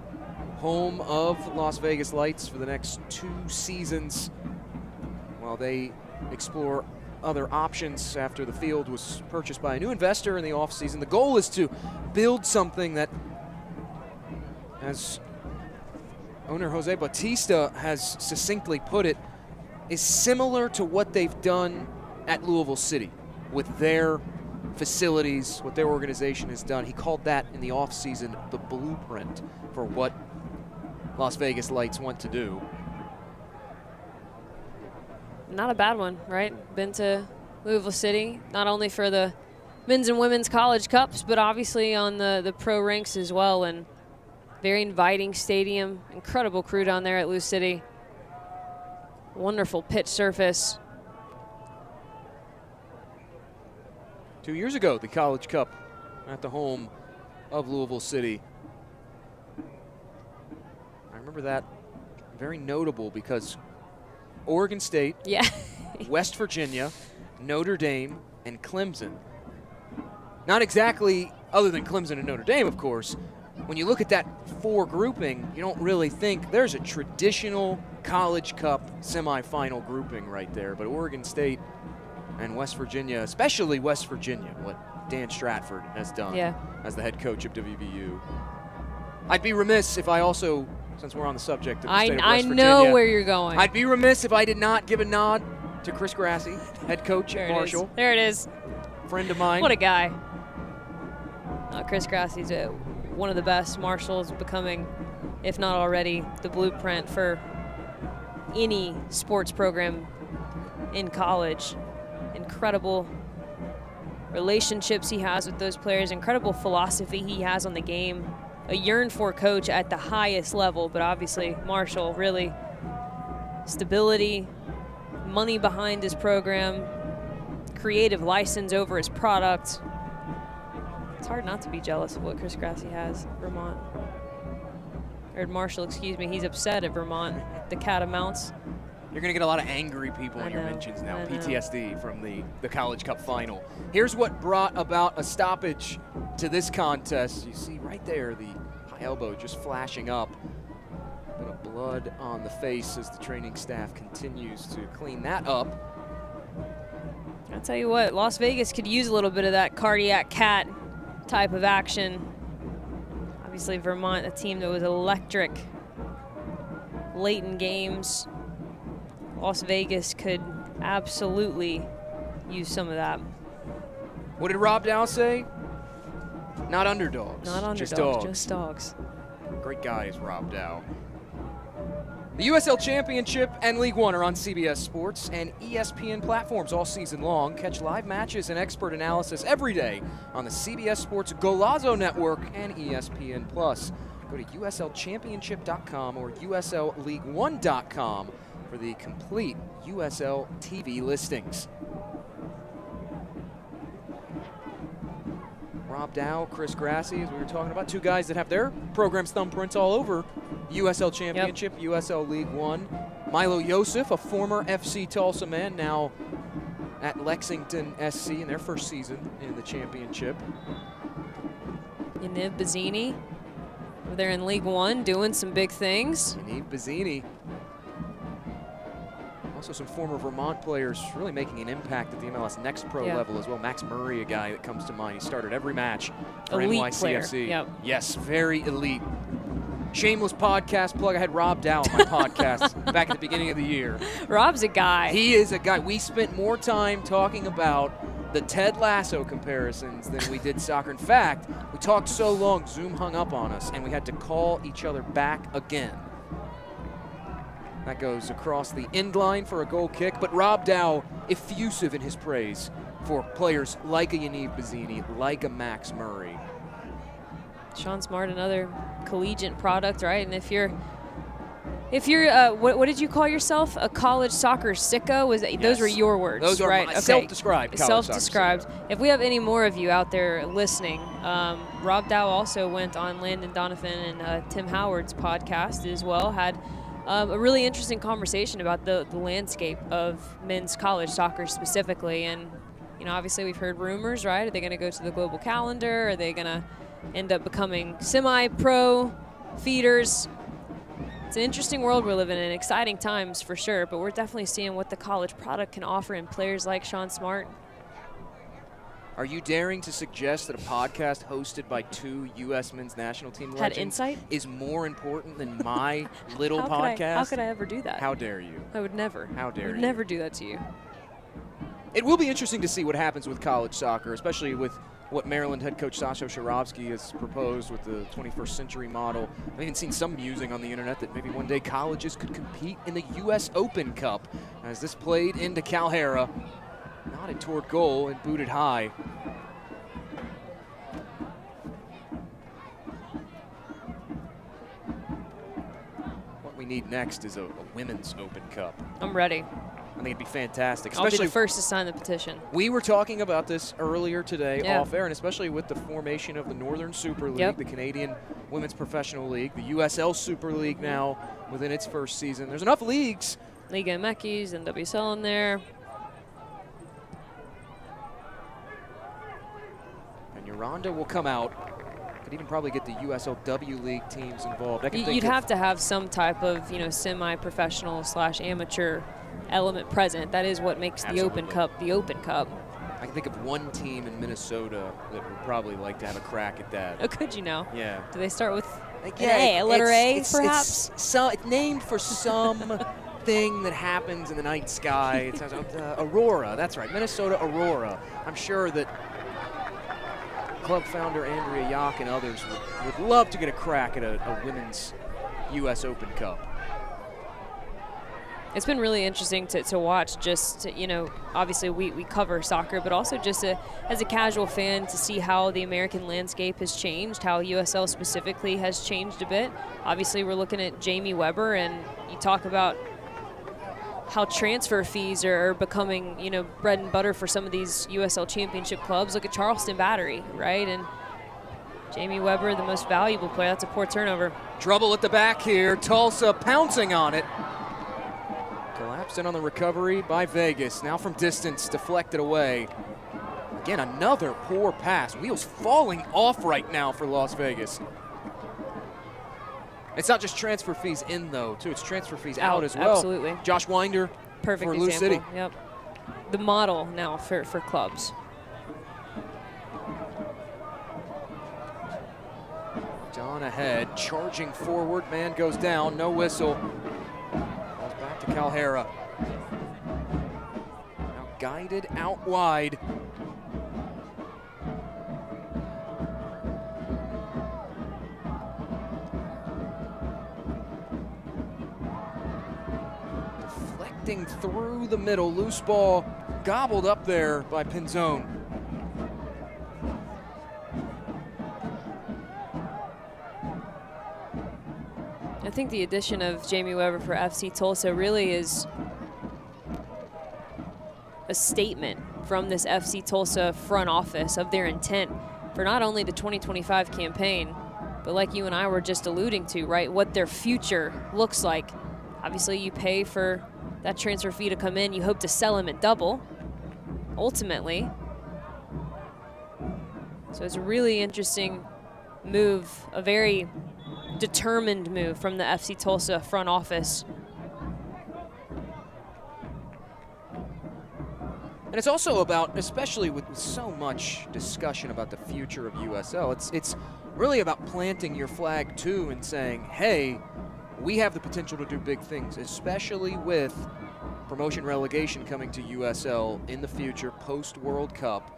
home of Las Vegas Lights for the next 2 seasons, while they explore other options after the field was purchased by a new investor in the offseason. The goal is to build something that, as owner Jose Bautista has succinctly put it, is similar to what they've done at Louisville City with their facilities, what their organization has done. He called that in the offseason the blueprint for what Las Vegas Lights want to do. Not a bad one, right? Been to Louisville City, not only for the men's and women's college cups, but obviously on the pro ranks as well. And very inviting stadium, incredible crew down there at Lou City. Wonderful pitch surface. 2 years ago, the College Cup at the home of Louisville City. I remember that very notable because Oregon State, yeah, West Virginia, Notre Dame, and Clemson. Not exactly, other than Clemson and Notre Dame, of course. When you look at that 4 grouping, you don't really think there's a traditional College Cup semifinal grouping right there. But Oregon State and West Virginia, especially West Virginia, what Dan Stratford has done as the head coach of WVU. I'd be remiss if I also, since we're on the subject of the state of West Virginia, I know where you're going. I'd be remiss if I did not give a nod to Chris Grassi, head coach at Marshall. There it is. Friend of mine. What a guy. Chris Grassie's one of the best. Marshall's becoming, if not already, the blueprint for any sports program in college. Incredible relationships he has with those players, incredible philosophy he has on the game, a yearn-for coach at the highest level, but obviously Marshall, really stability, money behind his program, creative license over his product. It's hard not to be jealous of what Chris Grassie has at Vermont. Or Marshall, excuse me. He's upset at Vermont, the Catamounts. You're going to get a lot of angry people in your mentions now. PTSD from the College Cup final. Here's what brought about a stoppage to this contest. You see right there the high elbow just flashing up. A bit of blood on the face as the training staff continues to clean that up. I'll tell you what, Las Vegas could use a little bit of that cardiac cat type of action. Obviously Vermont, a team that was electric late in games. Las Vegas could absolutely use some of that. What did Rob Dow say? Not underdogs. Not underdogs, just dogs. just dogs. Great guy is Rob Dow. The USL Championship and League One are on CBS Sports and ESPN platforms all season long. Catch live matches and expert analysis every day on the CBS Sports Golazo Network and ESPN+. Go to uslchampionship.com or uslleague1.com for the complete USL TV listings. Rob Dow, Chris Grassie, as we were talking about, two guys that have their program's thumbprints all over USL Championship, USL League One. Milo Yosef, a former FC Tulsa man, now at Lexington SC in their first season in the championship. Yaniv Bazzini, over there in League One, doing some big things. Yaniv Bazzini. Also some former Vermont players really making an impact at the MLS Next Pro level as well. Max Murray, a guy that comes to mind. He started every match for Elite NYCFC. player. Yep. Yes, very elite. Shameless podcast plug. I had Rob Dow on my podcast back at the beginning of the year. Rob's a guy. He is a guy. We spent more time talking about the Ted Lasso comparisons than we did soccer. In fact, we talked so long, Zoom hung up on us, and we had to call each other back again. That goes across the end line for a goal kick, but Rob Dow effusive in his praise for players like a Yaniv Bazzini, like a Max Murray. Sean Smart, another collegiate product, right? And if you're what did you call yourself? A college soccer sicko? Those were your words, those are right? My self-described. Self-described. If we have any more of you out there listening, Rob Dow also went on Landon Donovan and Tim Howard's podcast as well. Had a really interesting conversation about the landscape of men's college soccer specifically. And, you know, obviously we've heard rumors, right? Are they going to go to the global calendar? Are they going to end up becoming semi-pro feeders? It's an interesting world we're living in, exciting times for sure, but we're definitely seeing what the college product can offer in players like Sean Smart. Are you daring to suggest that a podcast hosted by two U.S. men's national team legends insight? Is more important than my little how podcast? How could I ever do that? How dare you? I would never. How dare you? I would never do that to you. It will be interesting to see what happens with college soccer, especially with what Maryland head coach Sasho Sharovsky has proposed with the 21st century model. I've even seen some musing on the internet that maybe one day colleges could compete in the U.S. Open Cup. As this played into Calhera, nodded toward goal and booted high. What we need next is a women's Open Cup. I'm ready. I think it'd be fantastic. I'll be the first to sign the petition. We were talking about this earlier today off air, and especially with the formation of the Northern Super League, the Canadian Women's Professional League, the USL Super League now within its first season. There's enough leagues. Liga MX and WSL in there. And Yolanda will come out. Could even probably get the USLW League teams involved. You'd have to have some type of, semi-professional / amateur element present. That is what makes the Open Cup the Open Cup. I can think of one team in Minnesota that would probably like to have a crack at that. Oh, could you know? Yeah. Do they start with a letter A, perhaps? It's named for some thing that happens in the night sky. It's Aurora. That's right, Minnesota Aurora. I'm sure that club founder Andrea Yock and others would love to get a crack at a women's U.S. Open Cup. It's been really interesting to watch, just, you know, obviously we cover soccer, but also just as a casual fan to see how the American landscape has changed, how USL specifically has changed a bit. Obviously we're looking at Jamie Weber, and you talk about how transfer fees are becoming, you know, bread and butter for some of these USL Championship clubs. Look at Charleston Battery, right? And Jamie Weber, the most valuable player. That's a poor turnover. Trouble at the back here. Tulsa pouncing on it. Collapsed in on the recovery by Vegas. Now from distance, deflected away. Again, another poor pass. Wheels falling off right now for Las Vegas. It's not just transfer fees in, though, too. It's transfer fees out as well. Absolutely. Josh Winder Perfect for Lou example. City. Yep. The model now for clubs. Don ahead, charging forward. Man goes down, no whistle. Balls back to Calhera. Now guided out wide. Deflecting through the middle, loose ball gobbled up there by Pinzone. I think the addition of Jamie Weber for FC Tulsa really is a statement from this FC Tulsa front office of their intent for not only the 2025 campaign, but like you and I were just alluding to, right, what their future looks like. Obviously, you pay for that transfer fee to come in. You hope to sell him at double, ultimately. So it's a really interesting move, a very determined move from the FC Tulsa front office. And it's also about, especially with so much discussion about the future of USL, it's really about planting your flag too and saying, hey, we have the potential to do big things, especially with promotion relegation coming to USL in the future, post-World Cup.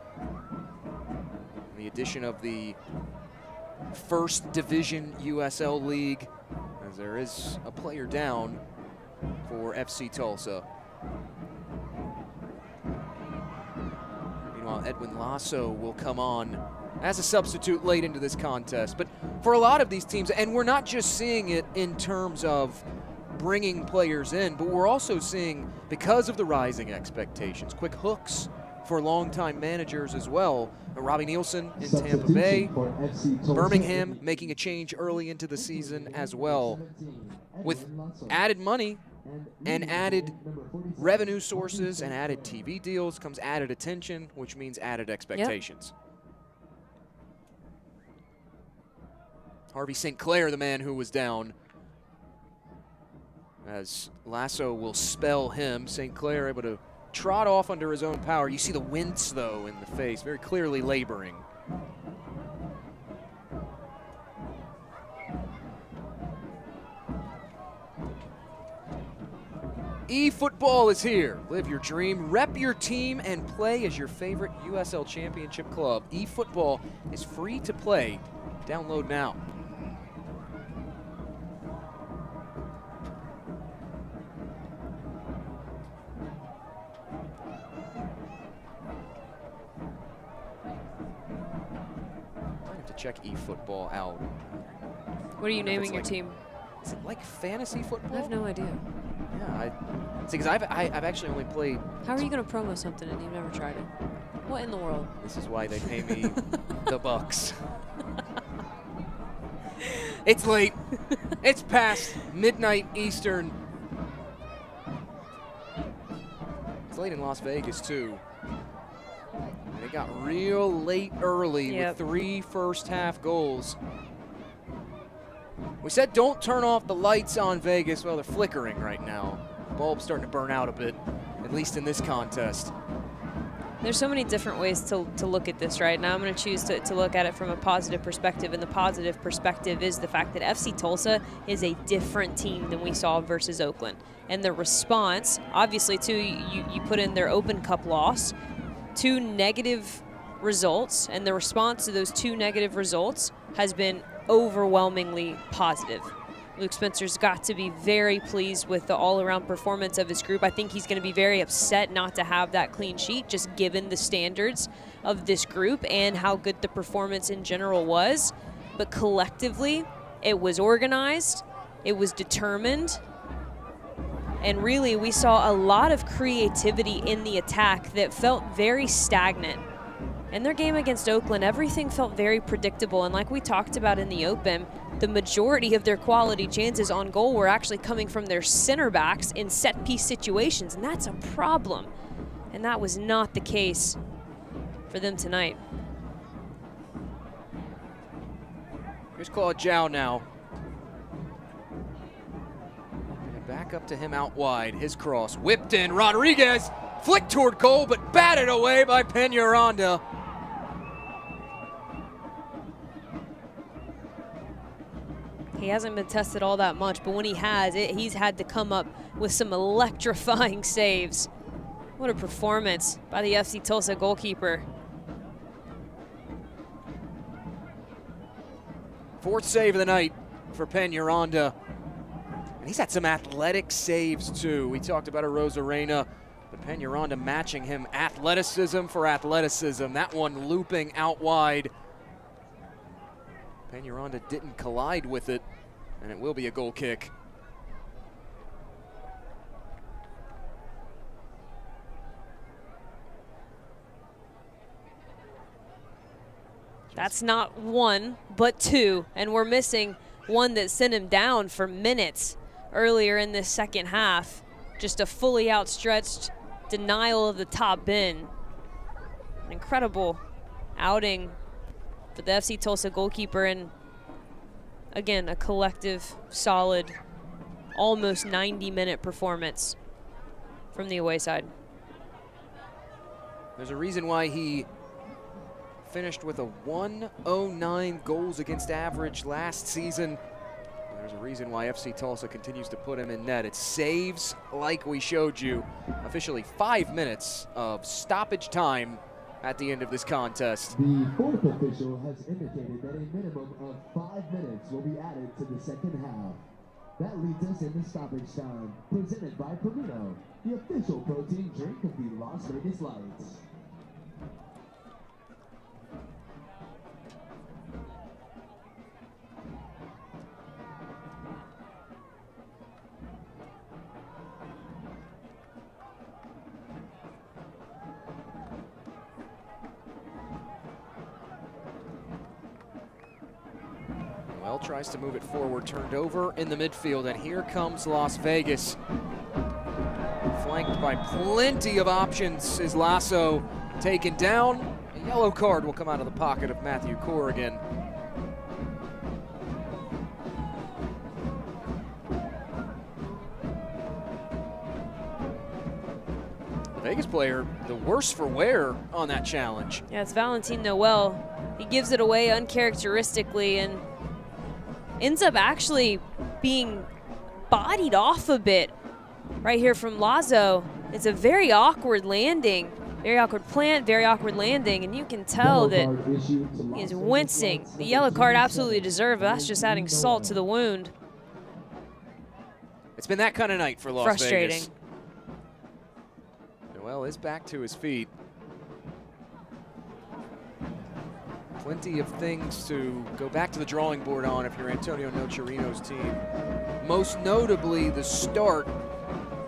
The addition of the first division USL League, as there is a player down for FC Tulsa. Meanwhile, Edwin Lasso will come on as a substitute late into this contest. But for a lot of these teams, and we're not just seeing it in terms of bringing players in, but we're also seeing, because of the rising expectations, quick hooks for longtime managers as well. Robbie Nielsen in Tampa Bay, Birmingham making a change early into the season as well. With added money and added revenue sources and added TV deals comes added attention, which means added expectations. Yep. Harvey St. Clair, the man who was down, as Lasso will spell him. St. Clair able to trot off under his own power. You see the wince, though, in the face, very clearly laboring. eFootball is here. Live your dream, rep your team, and play as your favorite USL Championship club. eFootball is free to play. Download now. Check eFootball out. What are you naming your team? Is it like fantasy football? I have no idea. Yeah, because I've actually only played. How are you going to promo something and you've never tried it? What in the world? This is why they pay me the bucks. It's late. It's past midnight Eastern. It's late in Las Vegas too. It got real late early with 3 first-half goals. We said don't turn off the lights on Vegas. Well, they're flickering right now. The bulb's starting to burn out a bit, at least in this contest. There's so many different ways to look at this, right? Now I'm going to choose to look at it from a positive perspective, and the positive perspective is the fact that FC Tulsa is a different team than we saw versus Oakland. And the response, obviously, too, you put in their Open Cup loss, 2 negative results, and the response to those 2 negative results has been overwhelmingly positive. Luke Spencer's got to be very pleased with the all-around performance of his group. I think he's going to be very upset not to have that clean sheet, just given the standards of this group and how good the performance in general was. But collectively, it was organized, it was determined, and really we saw a lot of creativity in the attack that felt very stagnant. In their game against Oakland, everything felt very predictable, and like we talked about in the Open, the majority of their quality chances on goal were actually coming from their center backs in set-piece situations, and that's a problem. And that was not the case for them tonight. Here's Claude Zhao now. And back up to him out wide. His cross whipped in. Rodriguez flicked toward goal, but batted away by Peñaranda. He hasn't been tested all that much, but when he has, he's had to come up with some electrifying saves. What a performance by the FC Tulsa goalkeeper. 4th save of the night for Peñaranda. And he's had some athletic saves too. We talked about Rosarena, but Peñaranda matching him athleticism for athleticism. That one looping out wide. Peñaranda didn't collide with it, and it will be a goal kick. That's not 1, but 2, and we're missing one that sent him down for minutes earlier in this second half. Just a fully outstretched denial of the top bin. An incredible outing for the FC Tulsa goalkeeper, and again, a collective, solid, almost 90-minute performance from the away side. There's a reason why he finished with a 109 goals against average last season. There's a reason why FC Tulsa continues to put him in net. It saves like we showed you. Officially 5 minutes of stoppage time at the end of this contest. The 4th official has indicated that a minimum of 5 minutes will be added to the second half. That leads us into stoppage time, presented by Perino, the official protein drink of the Las Vegas Lights. Well, tries to move it forward, turned over in the midfield, and here comes Las Vegas. Flanked by plenty of options. Is Lasso taken down? A yellow card will come out of the pocket of Matthew Corrigan. The Vegas player, the worse for wear on that challenge. Yeah, it's Valentin Noel. He gives it away uncharacteristically and ends up actually being bodied off a bit right here from Lazo. It's a very awkward landing, very awkward plant, very awkward landing, and you can tell that he is wincing. The yellow card absolutely deserved, but that's just adding salt to the wound. It's been that kind of night for Las Frustrating. Vegas. Noel is back to his feet. Plenty of things to go back to the drawing board on if you're Antonio Nocerino's team. Most notably, the start,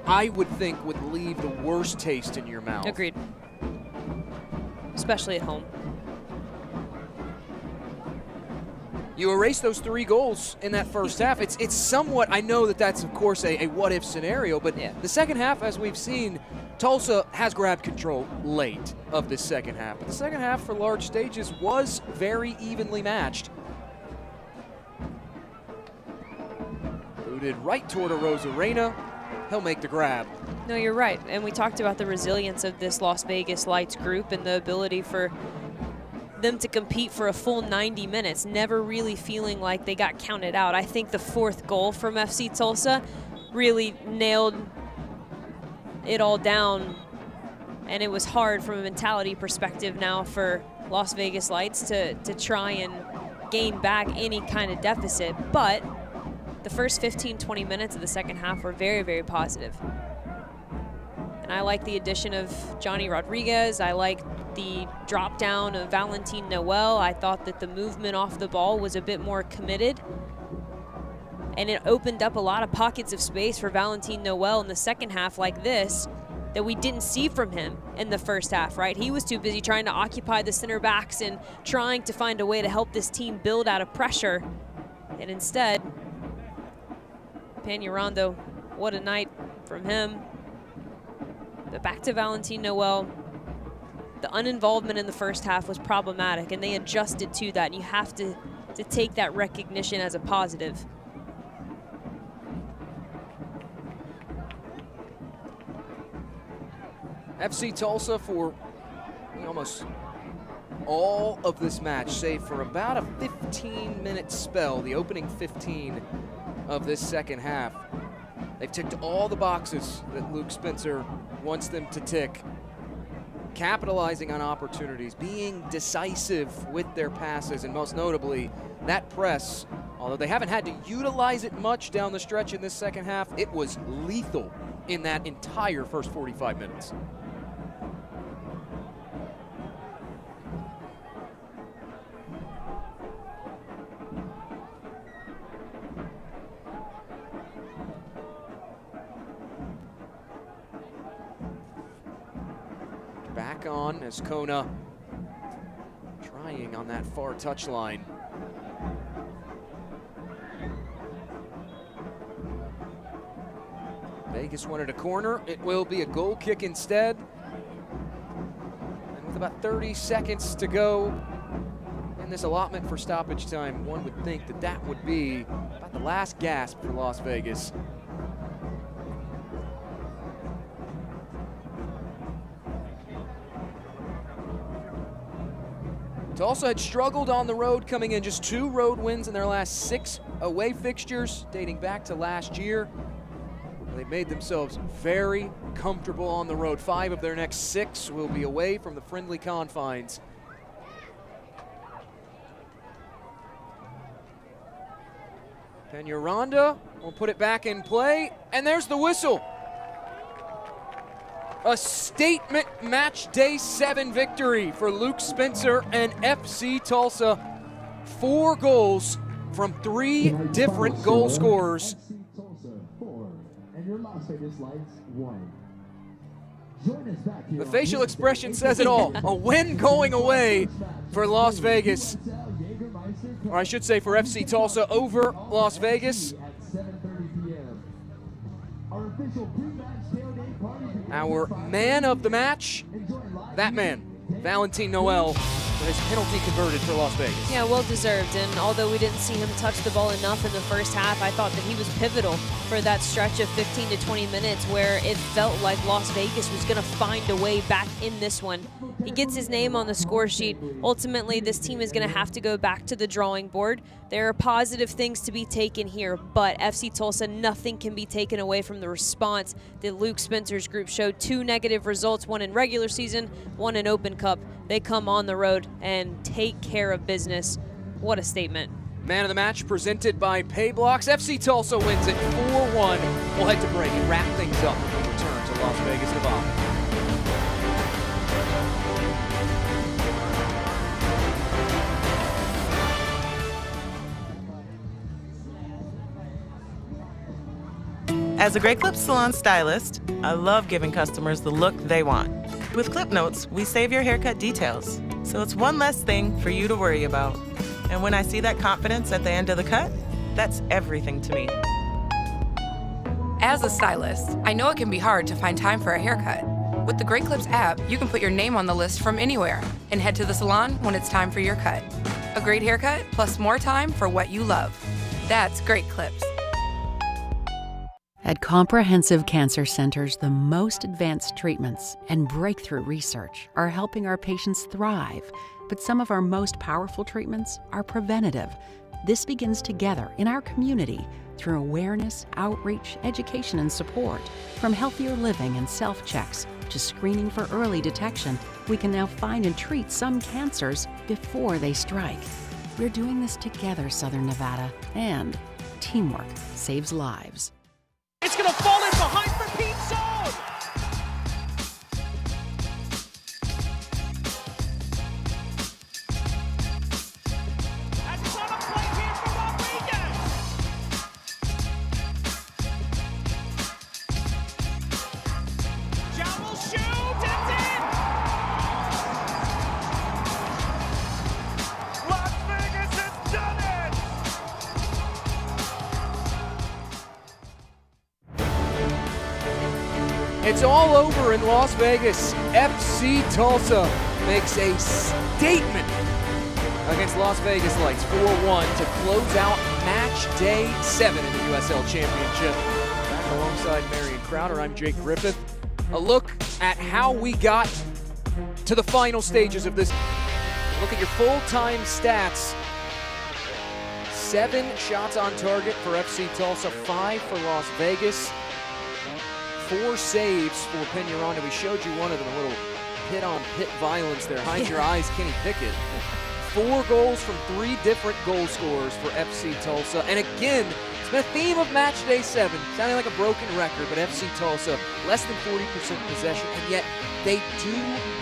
I would think, would leave the worst taste in your mouth. Agreed. Especially at home. You erase those 3 goals in that first half. It's somewhat, I know that that's, of course, a what-if scenario, but the second half, as we've seen, Tulsa has grabbed control late of this second half. But the second half for large stages was very evenly matched. Booted right toward a Rosarena. He'll make the grab. No, you're right. And we talked about the resilience of this Las Vegas Lights group and the ability for them to compete for a full 90 minutes, never really feeling like they got counted out. I think the 4th goal from FC Tulsa really nailed it all down And it was hard from a mentality perspective now for Las Vegas Lights to try and gain back any kind of deficit. But the first 15-20 minutes of the second half were very, very positive. And I like the addition of Johnny Rodriguez. I like the drop down of Valentin Noel. I thought that the movement off the ball was a bit more committed. And it opened up a lot of pockets of space for Valentin Noel in the second half like this that we didn't see from him in the first half, right? He was too busy trying to occupy the center backs and trying to find a way to help this team build out of pressure. And instead, Peñaranda, what a night from him. But back to Valentin Noel. The uninvolvement in the first half was problematic, and they adjusted to that. And you have to take that recognition as a positive. FC Tulsa for almost all of this match, save for about a 15-minute spell, the opening 15 of this second half. They've ticked all the boxes that Luke Spencer wants them to tick, capitalizing on opportunities, being decisive with their passes, and most notably, that press, although they haven't had to utilize it much down the stretch in this second half, it was lethal in that entire first 45 minutes. Back on as Kona trying on that far touchline. Vegas wanted a corner. It will be a goal kick instead. And with about 30 seconds to go in this allotment for stoppage time, one would think that that would be about the last gasp for Las Vegas. Tulsa had struggled on the road, coming in just 2 road wins in their last 6 away fixtures, dating back to last year. They made themselves very comfortable on the road. 5 of their next 6 will be away from the friendly confines. Peñaranda will put it back in play, and there's the whistle. A statement match day 7 victory for Luke Spencer and FC Tulsa. 4 goals from 3 different goal scorers. The facial expression says it all. A win going away for Las Vegas. Or I should say for FC Tulsa over Las Vegas. Our man of the match, that man, Valentin Noel, with his penalty converted for Las Vegas. Yeah, well deserved. And although we didn't see him touch the ball enough in the first half, I thought that he was pivotal for that stretch of 15 to 20 minutes where it felt like Las Vegas was going to find a way back in this one. He gets his name on the score sheet. Ultimately, this team is going to have to go back to the drawing board. There are positive things to be taken here, but FC Tulsa, nothing can be taken away from the response that Luke Spencer's group showed. 2 negative results, one in regular season, one in Open Cup. They come on the road and take care of business. What a statement. Man of the match presented by Payblocks. FC Tulsa wins it 4-1. We'll head to break and wrap things up when we return to Las Vegas, Nevada. As a Great Clips Salon stylist, I love giving customers the look they want. With Clip Notes, we save your haircut details, so it's one less thing for you to worry about. And when I see that confidence at the end of the cut, that's everything to me. As a stylist, I know it can be hard to find time for a haircut. With the Great Clips app, you can put your name on the list from anywhere and head to the salon when it's time for your cut. A great haircut plus more time for what you love. That's Great Clips. At comprehensive cancer centers, the most advanced treatments and breakthrough research are helping our patients thrive. But some of our most powerful treatments are preventative. This begins together in our community through awareness, outreach, education, and support. From healthier living and self-checks to screening for early detection, we can now find and treat some cancers before they strike. We're doing this together, Southern Nevada, and teamwork saves lives. It's going to fall in behind for Pete Zone. It's all over in Las Vegas. FC Tulsa makes a statement against Las Vegas Lights 4-1 to close out match day 7 in the USL Championship. Back alongside Marion Crowder, I'm Jake Griffith. A look at how we got to the final stages of this. Look at your full-time stats. 7 shots on target for FC Tulsa, 5 for Las Vegas. 4 saves for Peñaranda. We showed you one of them, a little hit-on-pit violence there. Hide your eyes, Kenny Pickett. 4 goals from 3 different goal scorers for FC Tulsa. And again, it's been a theme of match day 7. Sounding like a broken record, but FC Tulsa, less than 40% possession, and yet they do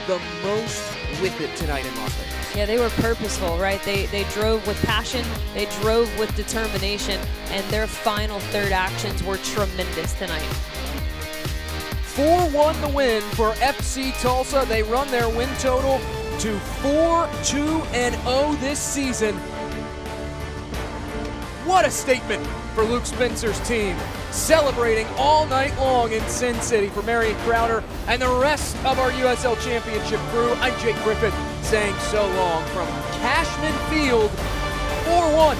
the most with it tonight in Las Vegas. Yeah, they were purposeful, right? They drove with passion, they drove with determination, and their final third actions were tremendous tonight. 4-1 the win for FC Tulsa. They run their win total to 4-2-0 this season. What a statement for Luke Spencer's team. Celebrating all night long in Sin City. For Marion Crowder and the rest of our USL Championship crew, I'm Jake Griffith saying so long from Cashman Field. 4-1.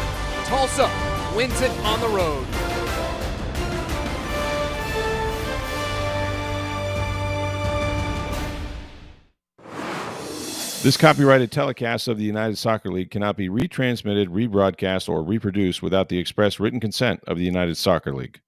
Tulsa wins it on the road. This copyrighted telecast of the United Soccer League cannot be retransmitted, rebroadcast, or reproduced without the express written consent of the United Soccer League.